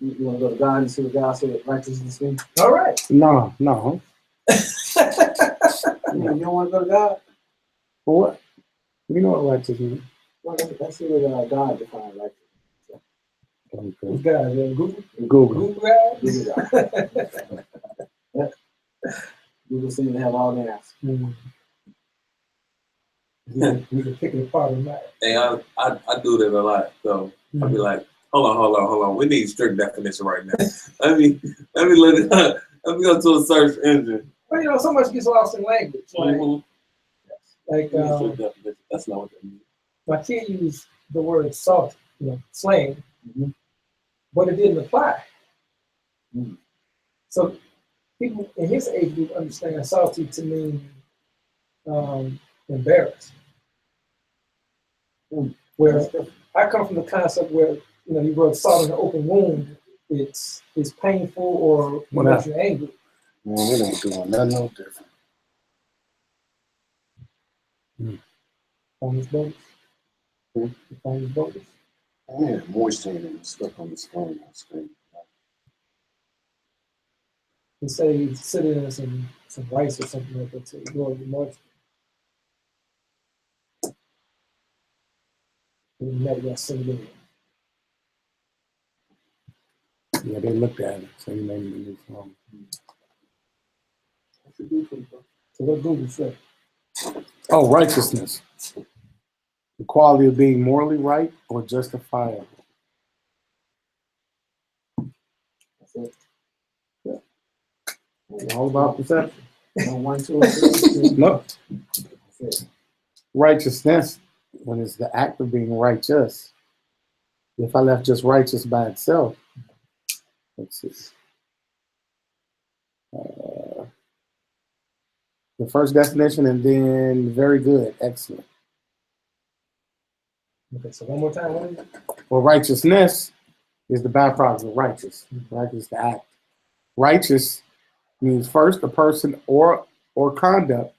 You want to go to God and see what God said righteousness means? All right. No. You don't want to go to God? For what? You know what righteous means. Well, let's see what God defined righteousness. Who's God? Google? Google. God? Google God. Yeah. Google seems to have all the answers. We can pick it apart or not. Hey, I do that a lot. So I'll be like, hold on. We need strict definition right now. let me go to a search engine. But you know, so much gets lost in language. Like Strict definition. That's not what that means. my kid used the word salt, slang, but it didn't apply. So people in his age group understand salty to mean embarrassed. Where I come from the concept where you rub salt in an open wound, it's painful or it makes you angry. Man, it ain't doing nothing no different. On his bogus. On his bogus. Man, moisture and stuff on the screen. He said he's sitting in some rice or something like that to ignore the moisture. And he never got sent in. Yeah, they looked at it, so he made him a new phone. So what Google said? Oh, righteousness. The quality of being morally right or justifiable. That's it. It's all about perception. 1, 2, 3. Look, That's it. righteousness, when it's the act of being righteous. If I left just righteous by itself, let's see. The first definition and then very good, excellent. Okay, so one more time. What is it? Well, righteousness is the byproduct of righteous. Righteous is the act. Righteous means first a person or conduct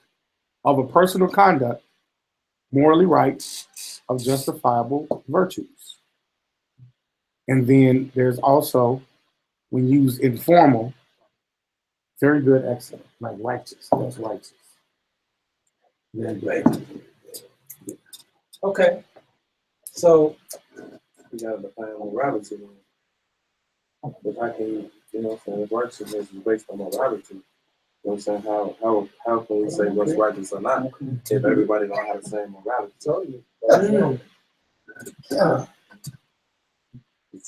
of a personal conduct, morally right, of justifiable virtues. And then there's also, when used informal, very good, excellent, like righteous. That's righteous. Very good. Okay. So We gotta define morality. But I can, righteousness is based on morality. You know what I'm saying? How can we say what's righteous or not if everybody don't have the same morality? So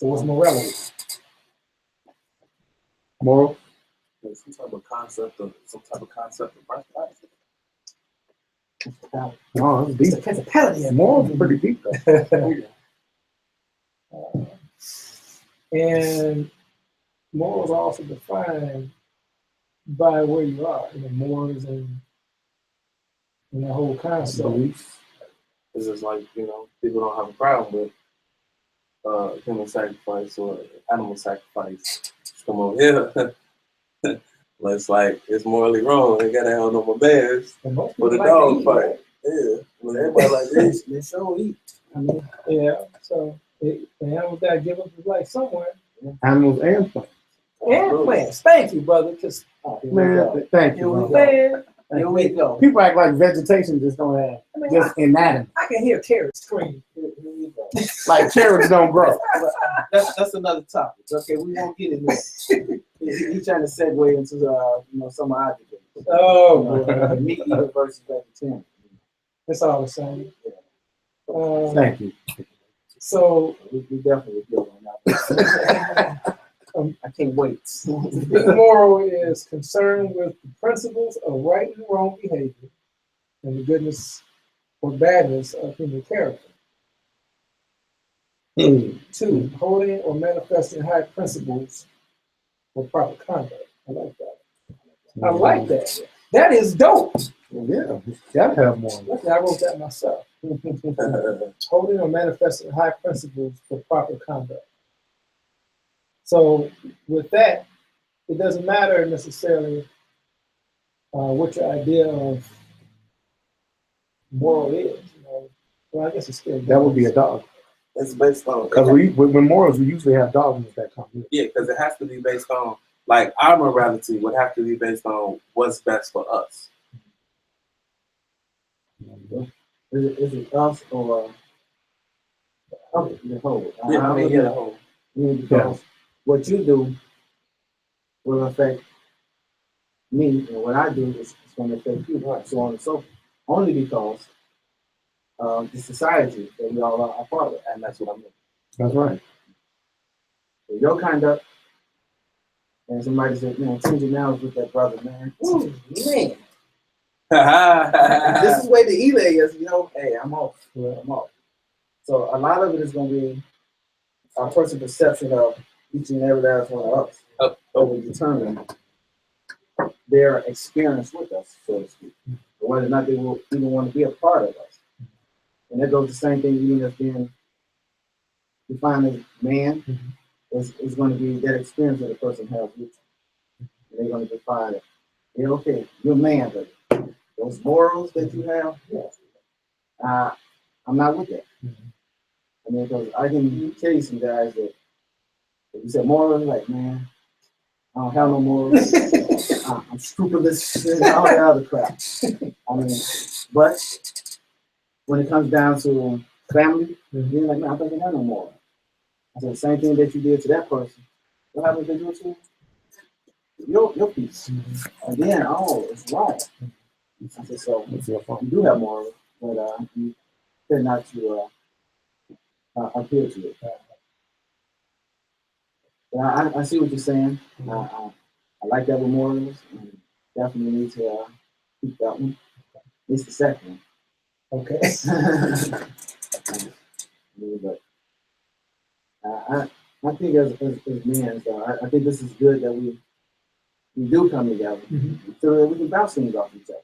what's morality? Moral? Some type of concept of righteousness. No, it's It's deep. the principality of Morals are pretty deep, though. And morals are also defined by where you are, morals and the whole concept. Beliefs. It's just like, people don't have a problem with human sacrifice or animal sacrifice. Come on here. But it's like, it's morally wrong. They gotta have no more bears And most for the people dog like to fight. Yeah. When everybody like this. They sure eat. So the animals gotta give up his life somewhere. Animals and plants. And plants. Thank you, brother. Because Man, thank you. Here we brother. go. Here we go. People act like vegetation just don't have, just inanimate. I can hear carrots scream. Here we go. Like carrots don't grow. That's another topic. Okay, we won't get in there. He's trying to segue into some of our debates. Oh, Meat eater versus vegetarian. that's all I'm saying. Thank you. So We definitely feel on that. a I can't wait. Being moral is concerned with the principles of right and wrong behavior and the goodness or badness of human character. 2, holding or manifesting high principles for proper conduct. I like that. I like that. That is dope. Yeah, you gotta have more. I wrote that myself. Holding or manifesting high principles for proper conduct. So with that, it doesn't matter necessarily what your idea of moral is. You know, well, I guess it's still That would be a dog. It's based on Because with morals, we usually have dogmas that come with it. yeah, because it has to be based on like our morality would have to be based on what's best for us. Is it us or the whole? Yeah, I mean, yeah, the whole. Because what you do will affect me, and what I do is going to affect you, right? So on and so forth. Only because the society that we all are a part of, and that's what I mean. That's right. So your conduct, and somebody said, you know, change it now with that brother, man. Ooh, man. This is the way the eBay is, you know, hey, I'm off. I'm off. So a lot of it is going to be our personal perception of each and every last one of us that will determine their experience with us, so to speak, or whether or not they will even want to be a part of us. And that goes the same thing even as being defined as man is going to be that experience that a person has with you. And they're going to define it. Yeah, okay, you're a man, but those morals that you have, I'm not with that. I mean, because I can tell you some guys that if you say morals, like, man, I don't have no morals. I'm scrupulous and all that other crap. I mean, but when it comes down to family, you're like, man, I don't have no morals. I said, the same thing that you did to that person, what happens if they do it to your piece? And then, oh, it's right. I said, so you do have morals, but you tend not to appeal to it. I see what you're saying. I like that with morals. And definitely need to keep that one. It's the second one. Okay. But I think as men, so I think this is good that we do come together so that we can bounce things off each other.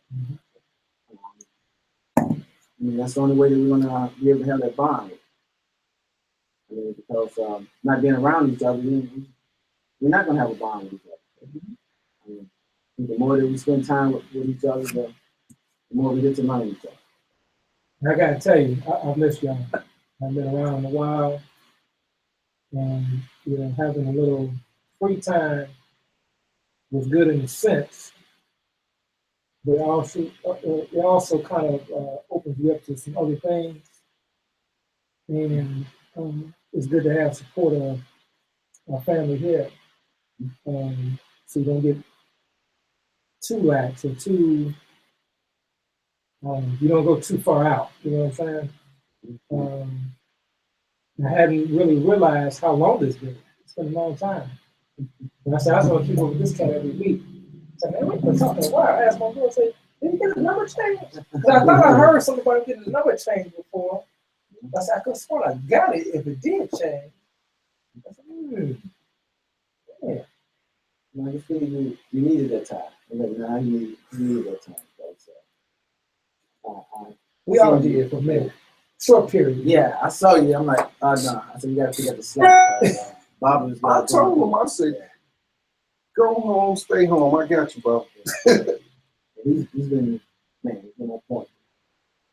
I mean, that's the only way that we're going to be able to have that bond. I mean, because not being around each other, we're not going to have a bond with each other. I mean, the more that we spend time with each other, the more we get to know each other. I gotta tell you, I've missed y'all. I've been around a while, and you know, having a little free time was good in a sense, but it also kind of opens you up to some other things, and it's good to have support of our family here, so you don't get too lax or too. You don't go too far out. You know what I'm saying? I hadn't really realized how long this been. It's been a long time. And I said, I was going to keep up with this cat every week. I said, man, we've been talking a while. I asked my girl, I said, did he get his number changed? Because I thought I heard somebody get his number changed before. I said, I could have sworn I got it if it did change. I said, yeah. I just feel you needed that time. Now you needed that time. We all did for a minute. Short period. Yeah, I saw you. I'm like, oh no. I said, you got to pick up the slack. Bob was I told him, I said, go home, stay home. I got you, bro. He's been on point.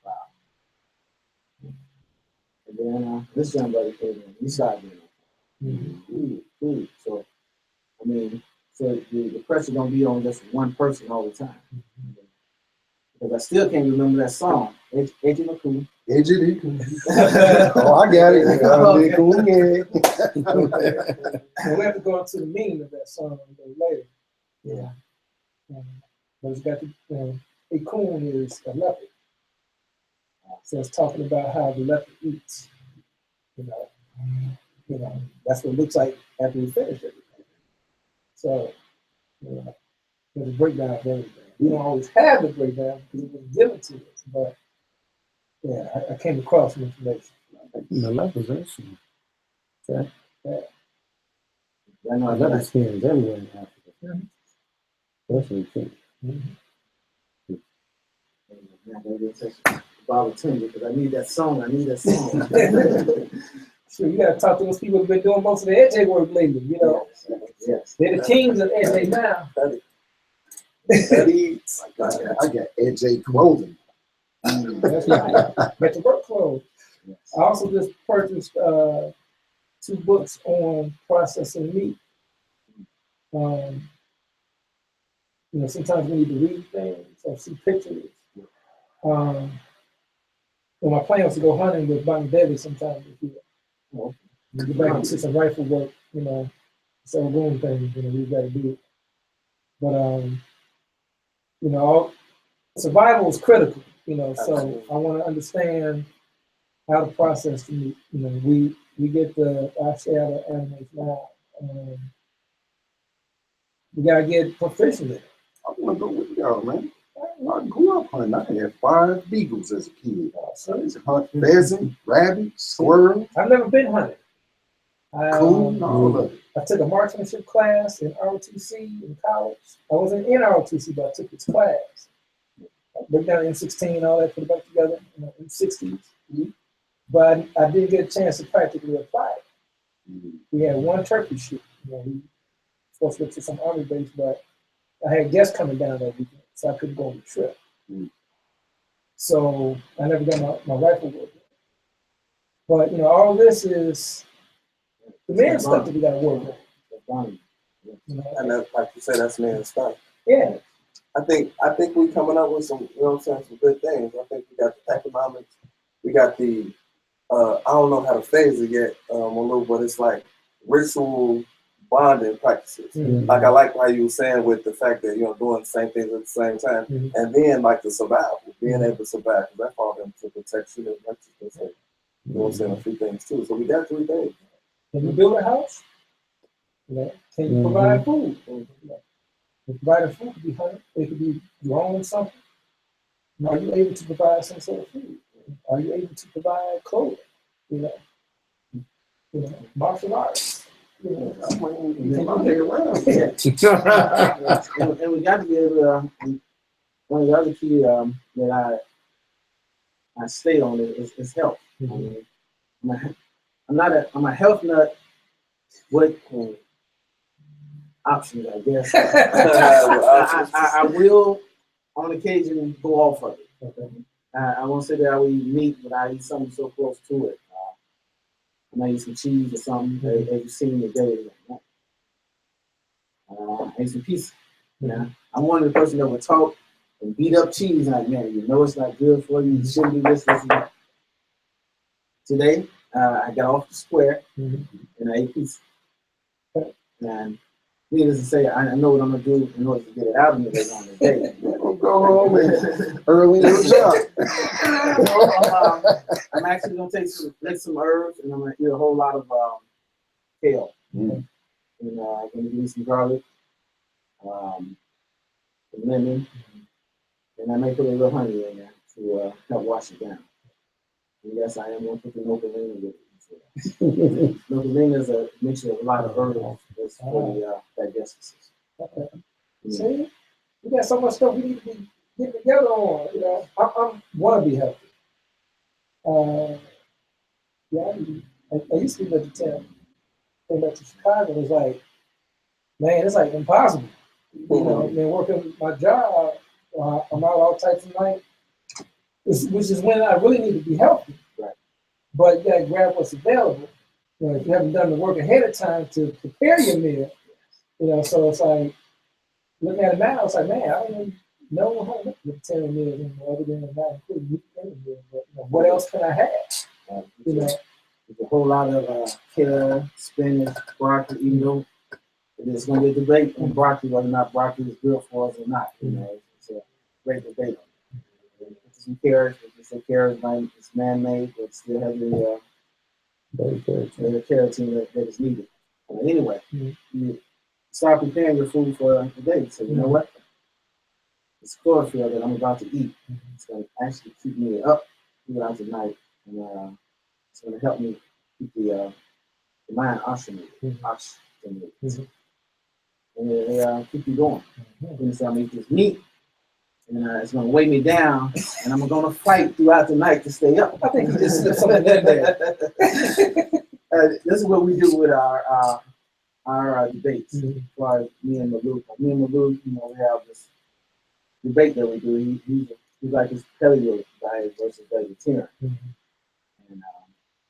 Wow. And then this young buddy came in. He started doing it. So, I mean, so the pressure don't be on just one person all the time. Because I still can't remember that song. Edgy McCool. Edgy cool. Oh, I got it. Okay. Cool, yeah. And we have to go into the meaning of that song a little later. Yeah. But it's got a coon is a leopard. So it's talking about how the leopard eats. You know, that's what it looks like after we finish everything. So, you know, there's a breakdown of everything. We don't always have the breakdown because it was given to us, but yeah, I came across some information. The levels, actually. Okay. I know The level skins everywhere in Africa. Mhm. Especially too. Bottle tender because I need that song. So you got to talk to those people who've been doing most of the EJ work lately. You know, Yes. they're the kings of EJ now. I got AJ clothing. That's right. Get the work clothes. I also just purchased 2 books on processing meat. You know, sometimes we need to read things or see pictures. Well, my plan was to go hunting with Bonnie Davis sometime this year. Get back into some rifle work, you know, some room things, you know, we got to do it. But, you know, survival is critical, you know, so I want to understand how to process the meat. You know, we get our share of the animals now. We got to get proficient in it. I want to go with y'all, man. I grew up hunting. I had 5 beagles as a kid. I used to hunt pheasant, rabbit, squirrel, I've never been hunting. coon, all of it. I took a marksmanship class in ROTC in college. I wasn't in ROTC, but I took this class. I broke down M16, all that, put it back together, you know, in the 60s. But I didn't get a chance to practically apply it. We had one turkey shoot. You know, we were supposed to go to some army base, but I had guests coming down that weekend, so I couldn't go on the trip. So I never got my rifle work. But, you know, all this is the man stuff that we got to work on. You know? And that, like you said, that's man stuff. Yeah. I think we coming up with some, you know what I'm saying, some good things. I think we got the economics, we got the, I don't know how to phase it yet, a little, but it's like ritual bonding practices. Like I like how you were saying with the fact that, you know, doing the same things at the same time. And then like the survival, being able to survive, because that falls into protection and that's you know what I'm saying, a few things too. So we got 3 things. Can you build a house? You know, can you provide food? You know, providing food could be hunting, it could be growing something. Are you able to provide some sort of food? Are you able to provide clothing? You know, martial arts. You know, And we got to be able to. One of the other key that I stay on is health. I mean, I'm a health nut with options, I guess. I will on occasion go off of it. Okay? I won't say that I will eat meat, but I eat something so close to it. I might eat some cheese or something, as you've seen today. I ate some pizza. You know? I'm one of the person that would talk and beat up cheese. Like, man, you know it's not good for you. You shouldn't do this, and that. Today, I got off the square and I ate pizza. And needless to say, I know what I'm gonna do in order to get it out of me later on the day. Go home and early in the job. I'm actually gonna make some herbs, and I'm gonna eat a whole lot of kale. And I'm gonna give me some garlic, some lemon, and I may put a little honey in there to help wash it down. And yes, I am gonna put the nogalina with it. Nogalina is a mixture of a lot of herbs for the digestive system. Okay. See, we got so much stuff we need to be getting together on. You know, I want to be healthy. I used to be vegetarian. Came back to Chicago, it was like, man, it's like impossible. You know, and then working my job, I'm out all types of night, which is when I really need to be healthy. Right. But you gotta grab what's available. You know, if you haven't done the work ahead of time to prepare your meal, you know, so it's like, looking at it now, it's like, man, I don't even know how to make vegetarian meals anymore, other than not including meat in the meal. But you know, what else can I have? You know, there's a whole lot of kale, spinach, broccoli, even though there's going to be a debate on broccoli, whether or not broccoli is good for us or not. You know, it's a great debate. Some carrots, it's a carrot, it's man-made, but still has the keratin that is needed. Anyway, start preparing your food for the day. So you know what? It's chlorophyll that I'm about to eat. It's going to actually keep me up throughout the night, and it's going to help me keep the mind oxygenated. And it keep you going. And so I'm going to eat this meat, and it's going to weigh me down, and I'm going to fight throughout the night to stay up. I think you just slipped something in there. This is what we do with our debates. As far as me and Malou, you know, we have this debate that we do. He's like his paleo diet versus vegetarian, and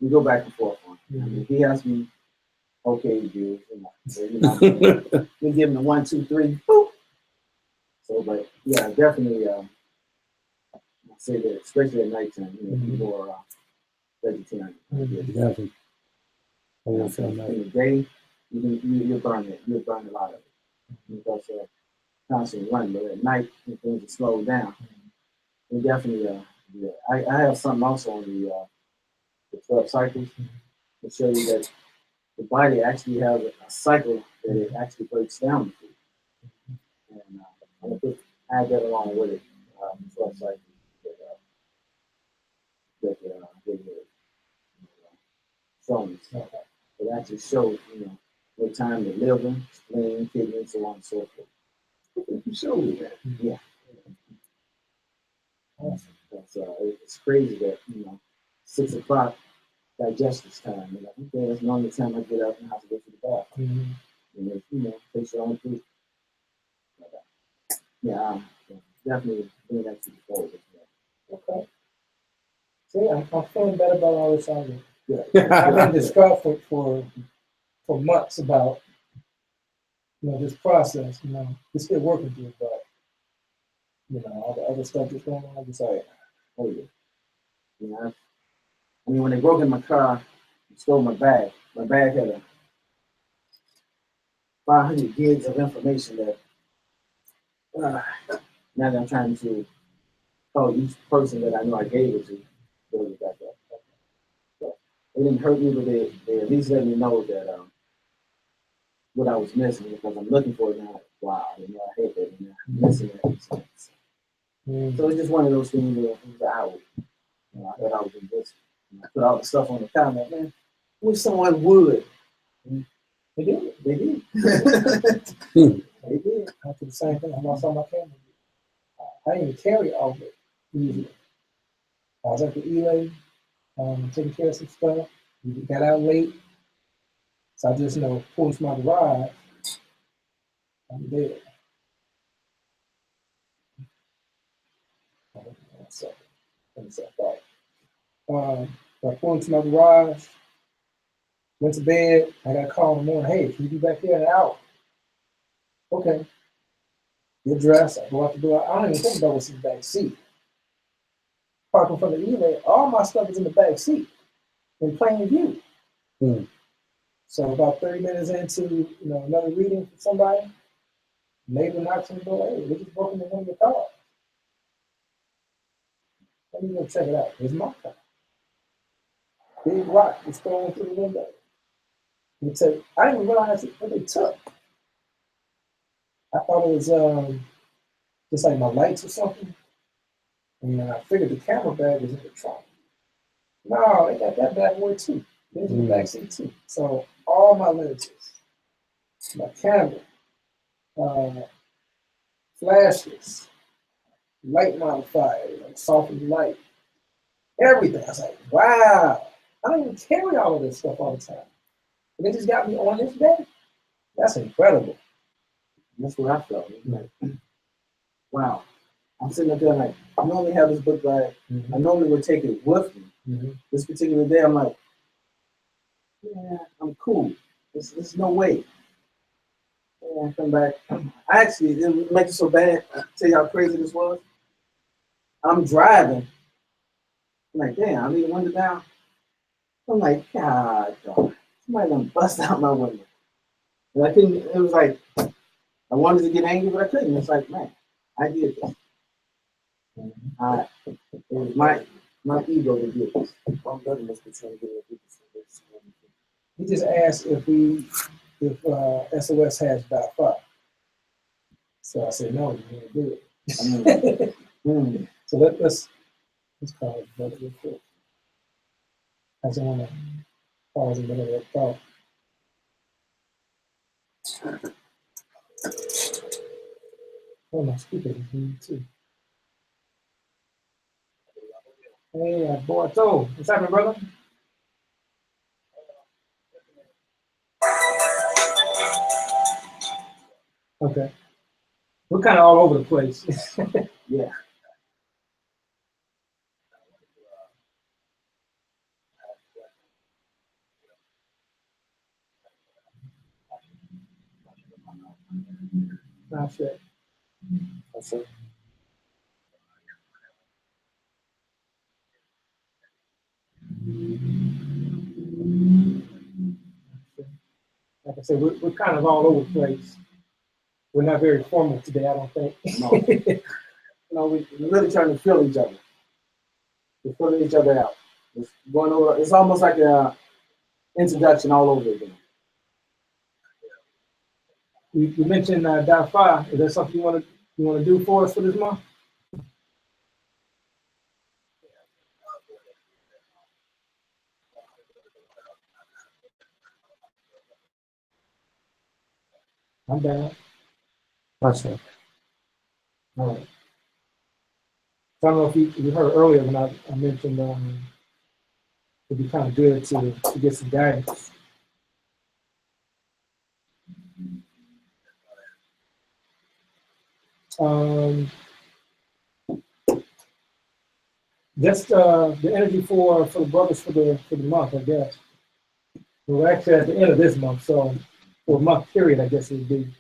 we go back and forth on it. I mean, he asks me, "Okay, dude, you know, we give him the 1, 2, 3, boop." So, but yeah, definitely, I say that, especially at nighttime, you know, more vegetarian. Definitely. In the day, you'll burn it. You'll burn a lot of it because constantly running. But at night, when things are slowed down, we definitely. Yeah. I have something also on the 12 cycles to show you that the body actually has a cycle that it actually breaks down the food. And I'm gonna add that along with it. 12 cycles that showing us. It actually shows, you know, what time the liver, spleen, kidney, so on and so forth. You showed me that. Yeah. That's, it's crazy that, you know, 6 o'clock digestive time. You know, okay, that's normally the time I get up and have to go to the bathroom. And you know, take your own food. Yeah, definitely bring that to the forward. Okay. See, I'm feeling better about all this already. Yeah. I've been distraught for months about, you know, this process. You know, it's still working through, but you know, all the other stuff that's going on. Just like, Oh yeah. You know, I mean, when they broke in my car, and stole my bag. My bag had 500 gigs of information that now that I'm trying to call each person that I know I gave it to, build it back up. So it didn't hurt me, but they at least let me know that what I was missing because I'm looking for it now. Wow, you know, I hate that. You know, I'm missing that. So it's just one of those things that it was an hour. You know, I thought I was in this. I put all the stuff on the comment, man. Wish someone would. they did. They did. They did. I did the same thing. I lost all my camera. I didn't even carry all of it easily. I was at the E-Lay, taking care of some stuff. We got out late. So I just, you know, pulled from my garage. I'm dead. So, I pulled into my garage, went to bed. I got a call in the morning. Hey, can you be back here in an hour? Okay. Get dressed. I go out the door. I don't even think about what's in the back seat. Parking from the E-Lay, all my stuff is in the back seat in plain view. So about 30 minutes into, you know, another reading for somebody, neighbor knocks on the door. Hey, they just broke into one of your cars. Let me go check it out. It's my car. Big rock was thrown through the window. He said, I didn't even realize what they took. I thought it was just like my lights or something. And I figured the camera bag was in the trunk. No, they got that bad boy too. It was in the back seat too. So all my lenses, my camera, flashes, light modifier, like softened light, everything. I was like, wow. I don't even carry all of this stuff all the time. And they just got me on this day. That's incredible. And that's what I felt. Like, wow. I'm sitting up there like, I normally have this book bag. I normally would take it with me. This particular day, I'm like, yeah, I'm cool. There's no way. Yeah, I come back. I actually, it didn't make it so bad. I'll tell you how crazy this was. I'm driving. I'm like, damn, I leave the window down. I'm like, God, God. Somebody done bust out my window. And I couldn't, it was like, I wanted to get angry, but I couldn't. It's like, man, I did this. It was my ego that did this. I'm done this between getting this. He just asked if SOS has about 5. So I said, no, you can't do it. So let's call it brother real quick. I just want to pause in the middle of that thought. Oh, my speakers is muted too. Hey, boy, so what's happening, brother? Okay. We're kind of all over the place. Yeah. Not sure. That's it. Like I said, we're kind of all over the place. We're not very formal today, I don't think. No. We're really trying to feel each other. We're filling each other out. It's going over. It's almost like a introduction all over again. You mentioned .5. Is that something you want to do for us for this month? I'm down. Gotcha. All right. So I don't know if you heard earlier when I mentioned it'd be kind of good to get some guidance. Just the energy for the brothers for the month, I guess. We're actually at the end of this month, so for a month period, I guess it would be.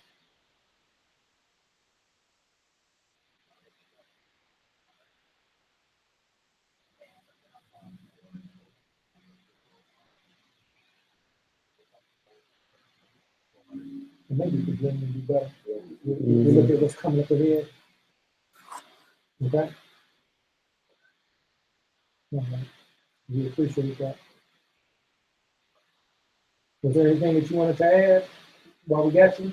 Maybe the beginning would be better. We look at what's coming up ahead. Okay. All right. We appreciate that. Was there anything that you wanted to add while we got you?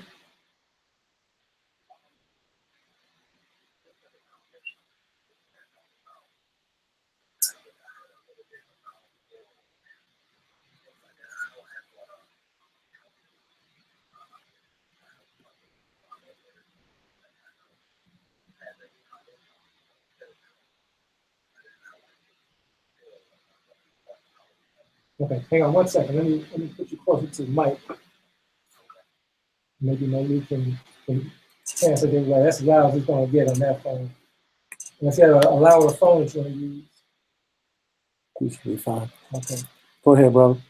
Okay, hang on one second. Let me put you closer to the mic. Maybe you can pass it in. That's as loud as it's gonna get on that phone. Unless you have a louder phone that you want to use. You should be fine. Okay. Go ahead, brother.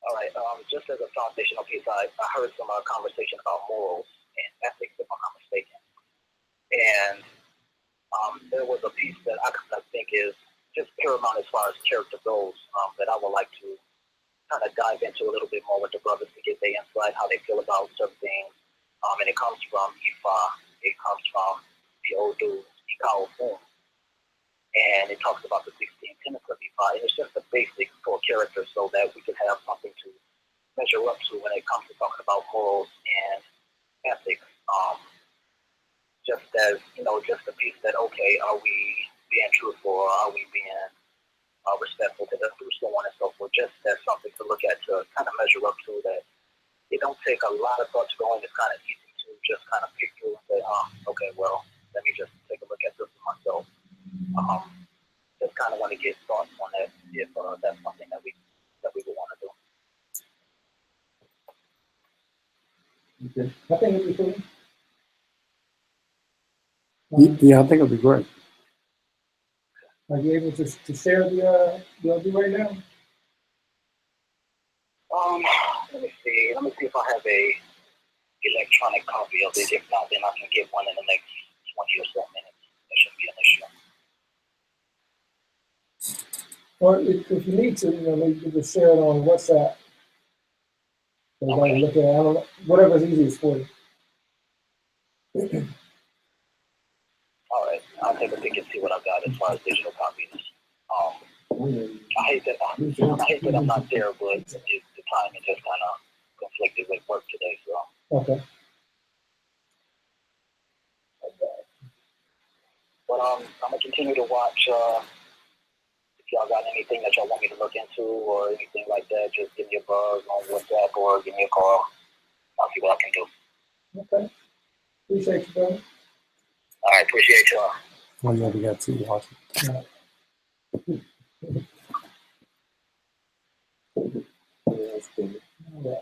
All right. Just as a foundational piece, I heard some conversation about morals and ethics, if I'm not mistaken. And there was a piece that I think is just paramount as far as character goes that I would like to kind of dive into a little bit more with the brothers to get their insight, how they feel about certain things. And it comes from Ifa. It comes from the Odu Ikao Fun. And it talks about the 16 tenets of Ifa. And it's just the basics for character so that we can have something to measure up to when it comes to talking about morals and ethics. Just as, just the piece that, okay, are we being truthful or are we being respectful to them, so on and so forth. Just as something to look at to kind of measure up to that. It don't take a lot of thought to go in. It's kind of easy to just kind of pick through and say, okay, well, let me just take a look at this for myself. Just kind of want to get thoughts on that if that's something that we would want to do. Okay. I think it'd be cool. Yeah, I think it'll be great. Are you able to share the do right now? Let me see. Let me see if I have a electronic copy of it. If not, then I can get one in the next 20 or so minutes. That shouldn't be an issue. Or if you need to, maybe you can just share it on WhatsApp. Okay. Look at it. I don't know, whatever's easiest for you. All right. I'll take a peek and see what I've got as far as digital copies. I hate that I'm not there, but the timing just kind of conflicted with work today. So. Okay. continue to watch. If y'all got anything that y'all want me to look into or anything like that, just give me a buzz on WhatsApp or give me a call. I'll see what I can do. Okay. Appreciate you, brother. All right, appreciate y'all. Oh yeah, we got two watching. That's cool. Yeah.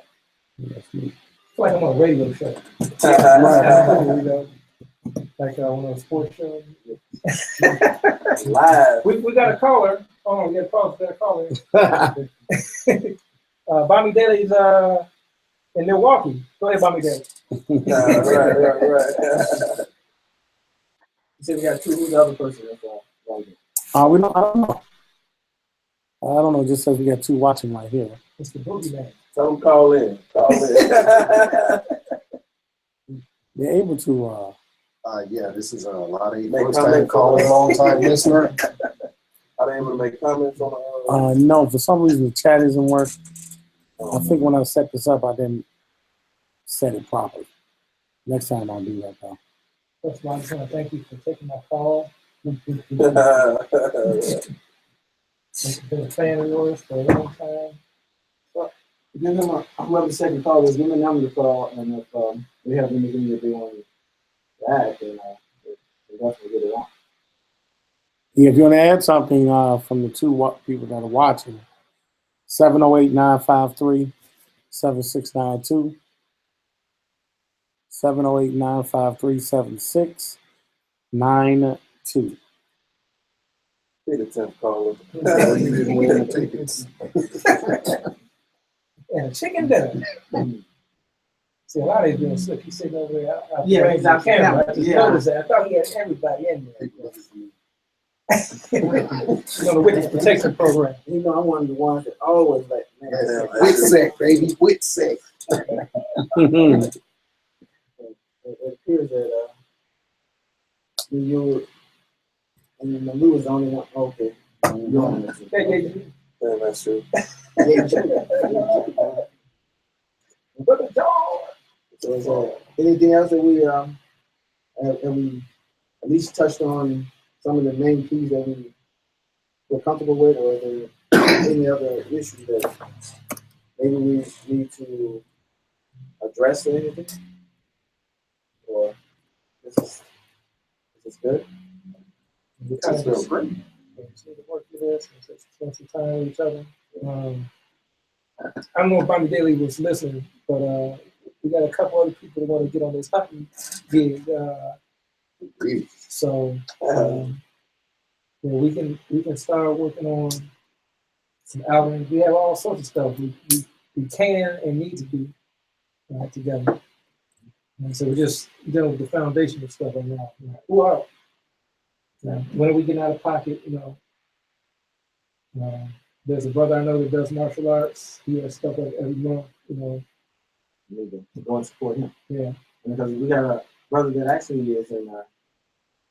That's me. It's like I'm on a radio show. Right. You know, like on a sports show. Live. We got a caller. Oh, we got a caller. Bobby Daly's in Milwaukee. Go ahead, Bobby Daly. Right. You said we got two. Who's the other person that's We don't. I don't know. It just says we got two watching right here. It's the boogeyman. Tell them call in. They're able to. Yeah, this is a lot of Make first time comments. caller, long time listener. Are they able to make comments on No, for some reason the chat isn't work. I think when I set this up, I didn't set it properly. Next time I'll do that though. First of all, I just want to thank you for taking my call. I've been a fan of yours for a long time. give them whoever the second call is, give them a number to call, and if we have anything to do on that, then we'll definitely get it on. Yeah, if you want to add something from the two people that are watching, 708-953-7692, 708-953-7692. Be the 10th caller. So you didn't win the tickets. And a chicken dinner. See, a lot of these doing slick. He's sitting over there. Yeah, behind he's the out the camera. camera. I just Yeah. noticed that. I thought he had everybody in there. You know, the witness protection program. You know, I'm one of the ones that always like, man, Whitsec, baby, Whitsec. it appears that we was the only one. Okay. You're on this. Yeah, that's true. Brother John. So, anything else that we have we at least touched on some of the main keys that we're comfortable with, or are there any other issues that maybe we need to address or anything? Or this is good? We kind of just great. just need to work through this and just spend some time with each other. I don't know if Bobby Daly was listening, but we got a couple other people that want to get on this hunting gig. So we can start working on some outings. We have all sorts of stuff we can and need to do together. And so we're just dealing with the foundation of stuff right now. Who are when are we getting out of pocket? There's a brother I know that does martial arts. He has stuff every month. We need to go and support him. Yeah. Because we got a brother that actually is in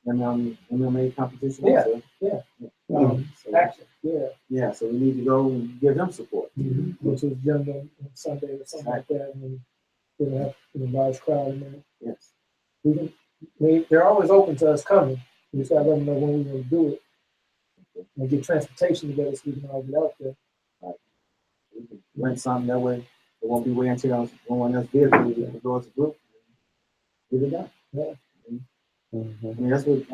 MMA competition. Yeah. Also. Yeah. So, Action. Yeah. yeah, so we need to go and give them support. Go to the gym on Sunday or something like that, and we'll have a large crowd in there. Yes. They're always open to us coming. We just gotta let them know when we're gonna do it and get transportation together so we can all get out there. We can rent something that way. It won't be waiting until one else vehicle. We can go as a group and get it done. Yeah. I mean, that's what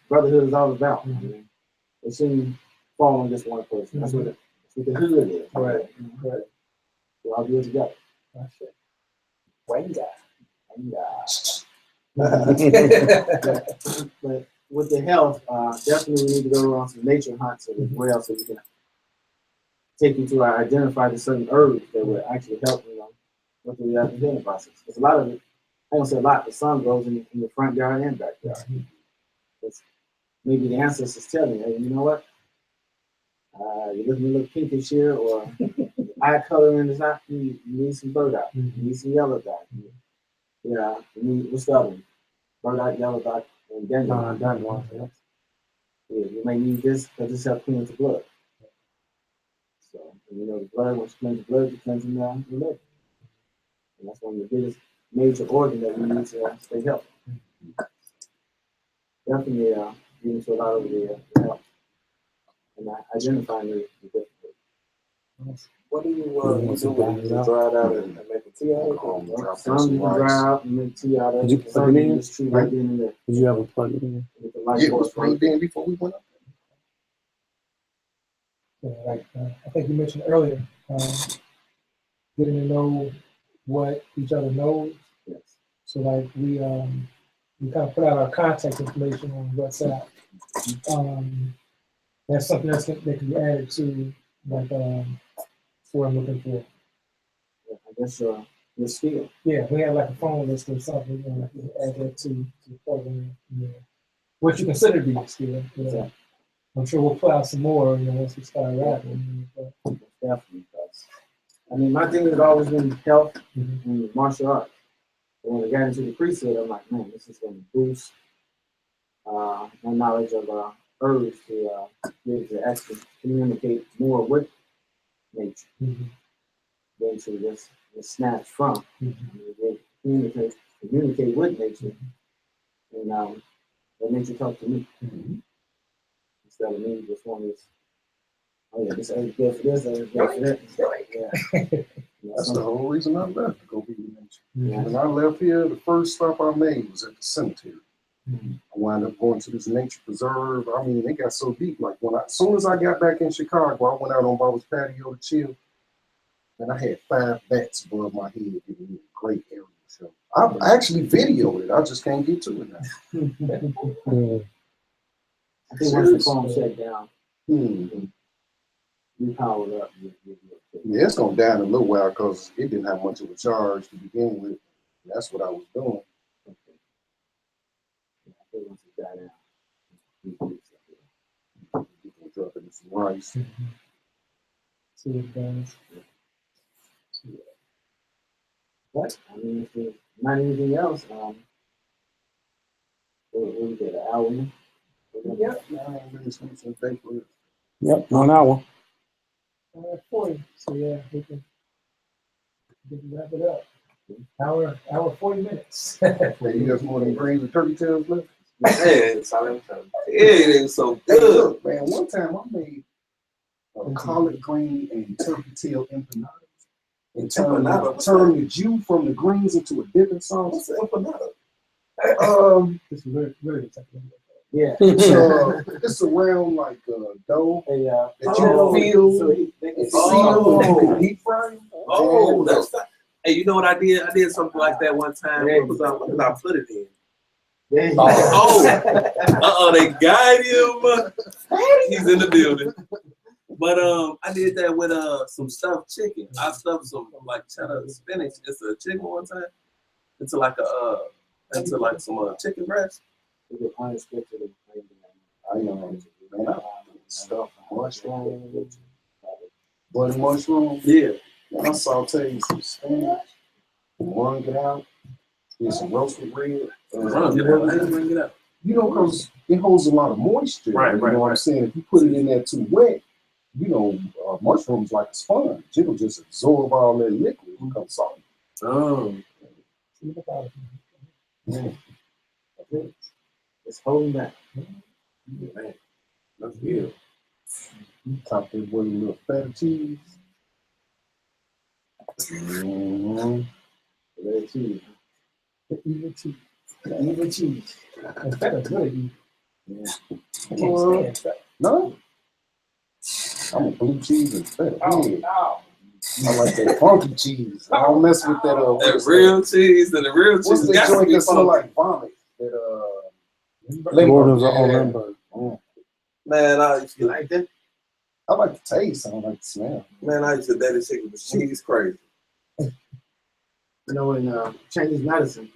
brotherhood is all about. I mean, it shouldn't fall on just one person. That's what the hood is. Right. We all do it together. That's it. Wayne guy. But with the health, definitely we need to go on some nature hunts as well, so we can take you to identify the certain herbs that would actually help, with the healing process. Because a lot of it, I don't say a lot, but some grows in the front yard and backyard. Maybe the ancestors tell me, hey, you know what? You're looking a little pinkish here, or eye color is not, you need some bird eye, you need some yellow dot. Yeah, what's the other one? Bird eye, yellow dot, and dandelion. Yeah, you may need this because this helps cleanse the blood. So, the blood, once you cleanse the blood, you cleanse the liver. And that's one of the biggest major organs that we need to stay healthy. Definitely getting to a lot of the help and identifying the difficulties. What do you do with it? You just dry it out and make a tea out of it? Some you can dry out and make tea out of Did you it. plug Some it you in? just treat right then and there. Did you ever plug it in? With the light Yeah, it was bulb plugged in before we went up. Yeah, like I think you mentioned earlier, getting to know what each other knows. Yes. So like we kind of put out our contact information on WhatsApp. That's something that can be added to like what I'm looking for. I guess your skill. Yeah, we have like a phone list or something, you know, like we add that to the program. You know, what you consider to be a skill. You know. Exactly. I'm sure we'll put out some more, you know, once we start rapping. But, Definitely does. I mean, my thing has always been health Mhm. and martial arts. But when I got into the priesthood, I'm like, man, this is going to boost my knowledge of herbs to be able to actually communicate more with nature Mhm. than to just snatch from. Mhm. I mean, communicate with nature, and let nature talk to me. Mhm. Instead of me just wanting this, oh yeah, this ain't good for this, that ain't good for that. Yeah. That's the whole reason I left to go be with nature. Mhm. When I left here, the first stop I made was at the cemetery. Mhm. I wound up going to this nature preserve. I mean, it got so deep. Like as soon as I got back in Chicago, I went out on Bob's patio to chill, and I had 5 bats above my head, giving me a great aerial show. I've actually videoed it. I just can't get to it now. I think once the phone shut down, Hmm. you powered up. Yeah, it's gonna down a little while because it didn't have much of a charge to begin with. That's what I was doing. I think once it got down, You can drop it in some rice. See what it does. but I mean, if there's not anything else, what we did, an hour. Yep. Yep, 1 hour. 40. So yeah, we can wrap it up. Hour 40 minutes. Hey, you got some more than greens and turkey tails left? Man, it is so Hey, good. look, man, one time I made a collard green and turkey tail empanada. And turned the Jew from the greens into a dipping sauce. What's the empanada? This is really technical. Yeah. It's around like dough that you feel and seal and you can deep fry. Oh, that's not. Hey, you know what I did? I did something like that one time. Yeah. What did I put it in? There you Oh, they got him. He's in the building. But I did that with some stuffed chicken. I stuffed some like cheddar spinach. It's a chicken one time. Into like some chicken breast. unexpected. I know, man, stuff mushrooms, butter mushroom. Yeah. I sauteed some spinach, wrung it out, did some roasted red. Bring it up. You know, because it holds a lot of moisture. Right, you know what I'm saying? If you put it in there too wet, you know, mushrooms like a sponge. It'll just absorb all that liquid and become salty. It's holding back. Man, that's good. Top it with a little feta cheese. Red cheese. Even cheese. Even cheese. And feta's really easy. Yeah. I can't stand feta. No. I'm a blue cheese and feta. Oh. I like that funky cheese. I don't mess with that. That real cheese and the real cheese. What's the got to joint be that smell funky. like vomit? That Gordon's yeah. on Limburg. Man, I used to like that? I like the taste. I don't like the smell. Man, I used to daddy chicken with cheese crazy. You know, in Chinese medicine,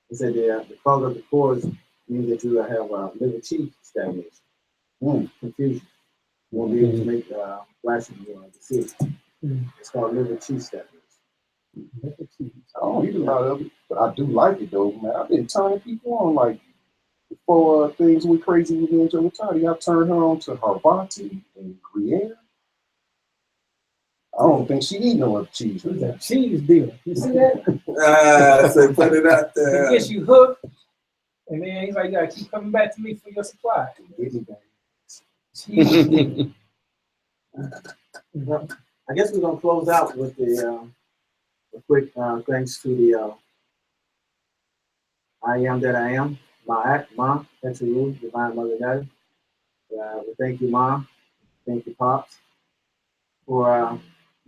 they said the clog of the pores means that you have liver cheese stagnation, confusion. You won't be able to make rational decisions. It's called liver cheese stagnation. I don't eat a lot of it, but I do like it though, man. I've been turning people on like before things went crazy with me and Joe Tati. I turned her on to Harvati and Gruyere. I don't think she eat no other cheese. It's a cheese deal. You see that? So put it out It there. gets you hooked. And then he's like, you gotta keep coming back to me for your supply. I guess we're gonna close out with a quick thanks to the I am that I am, Ma, Suru, Divine Mother God. We thank you, Ma. Thank you, Pops, for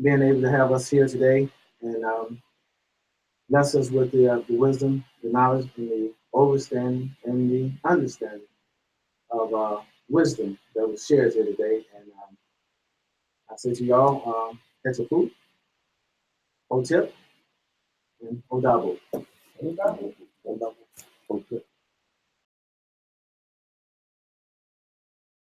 being able to have us here today and bless us with the wisdom, the knowledge, and the overstanding and the understanding of wisdom that was shared here today. And I say to y'all, catch a food, Otip, and Odabo. Odabo.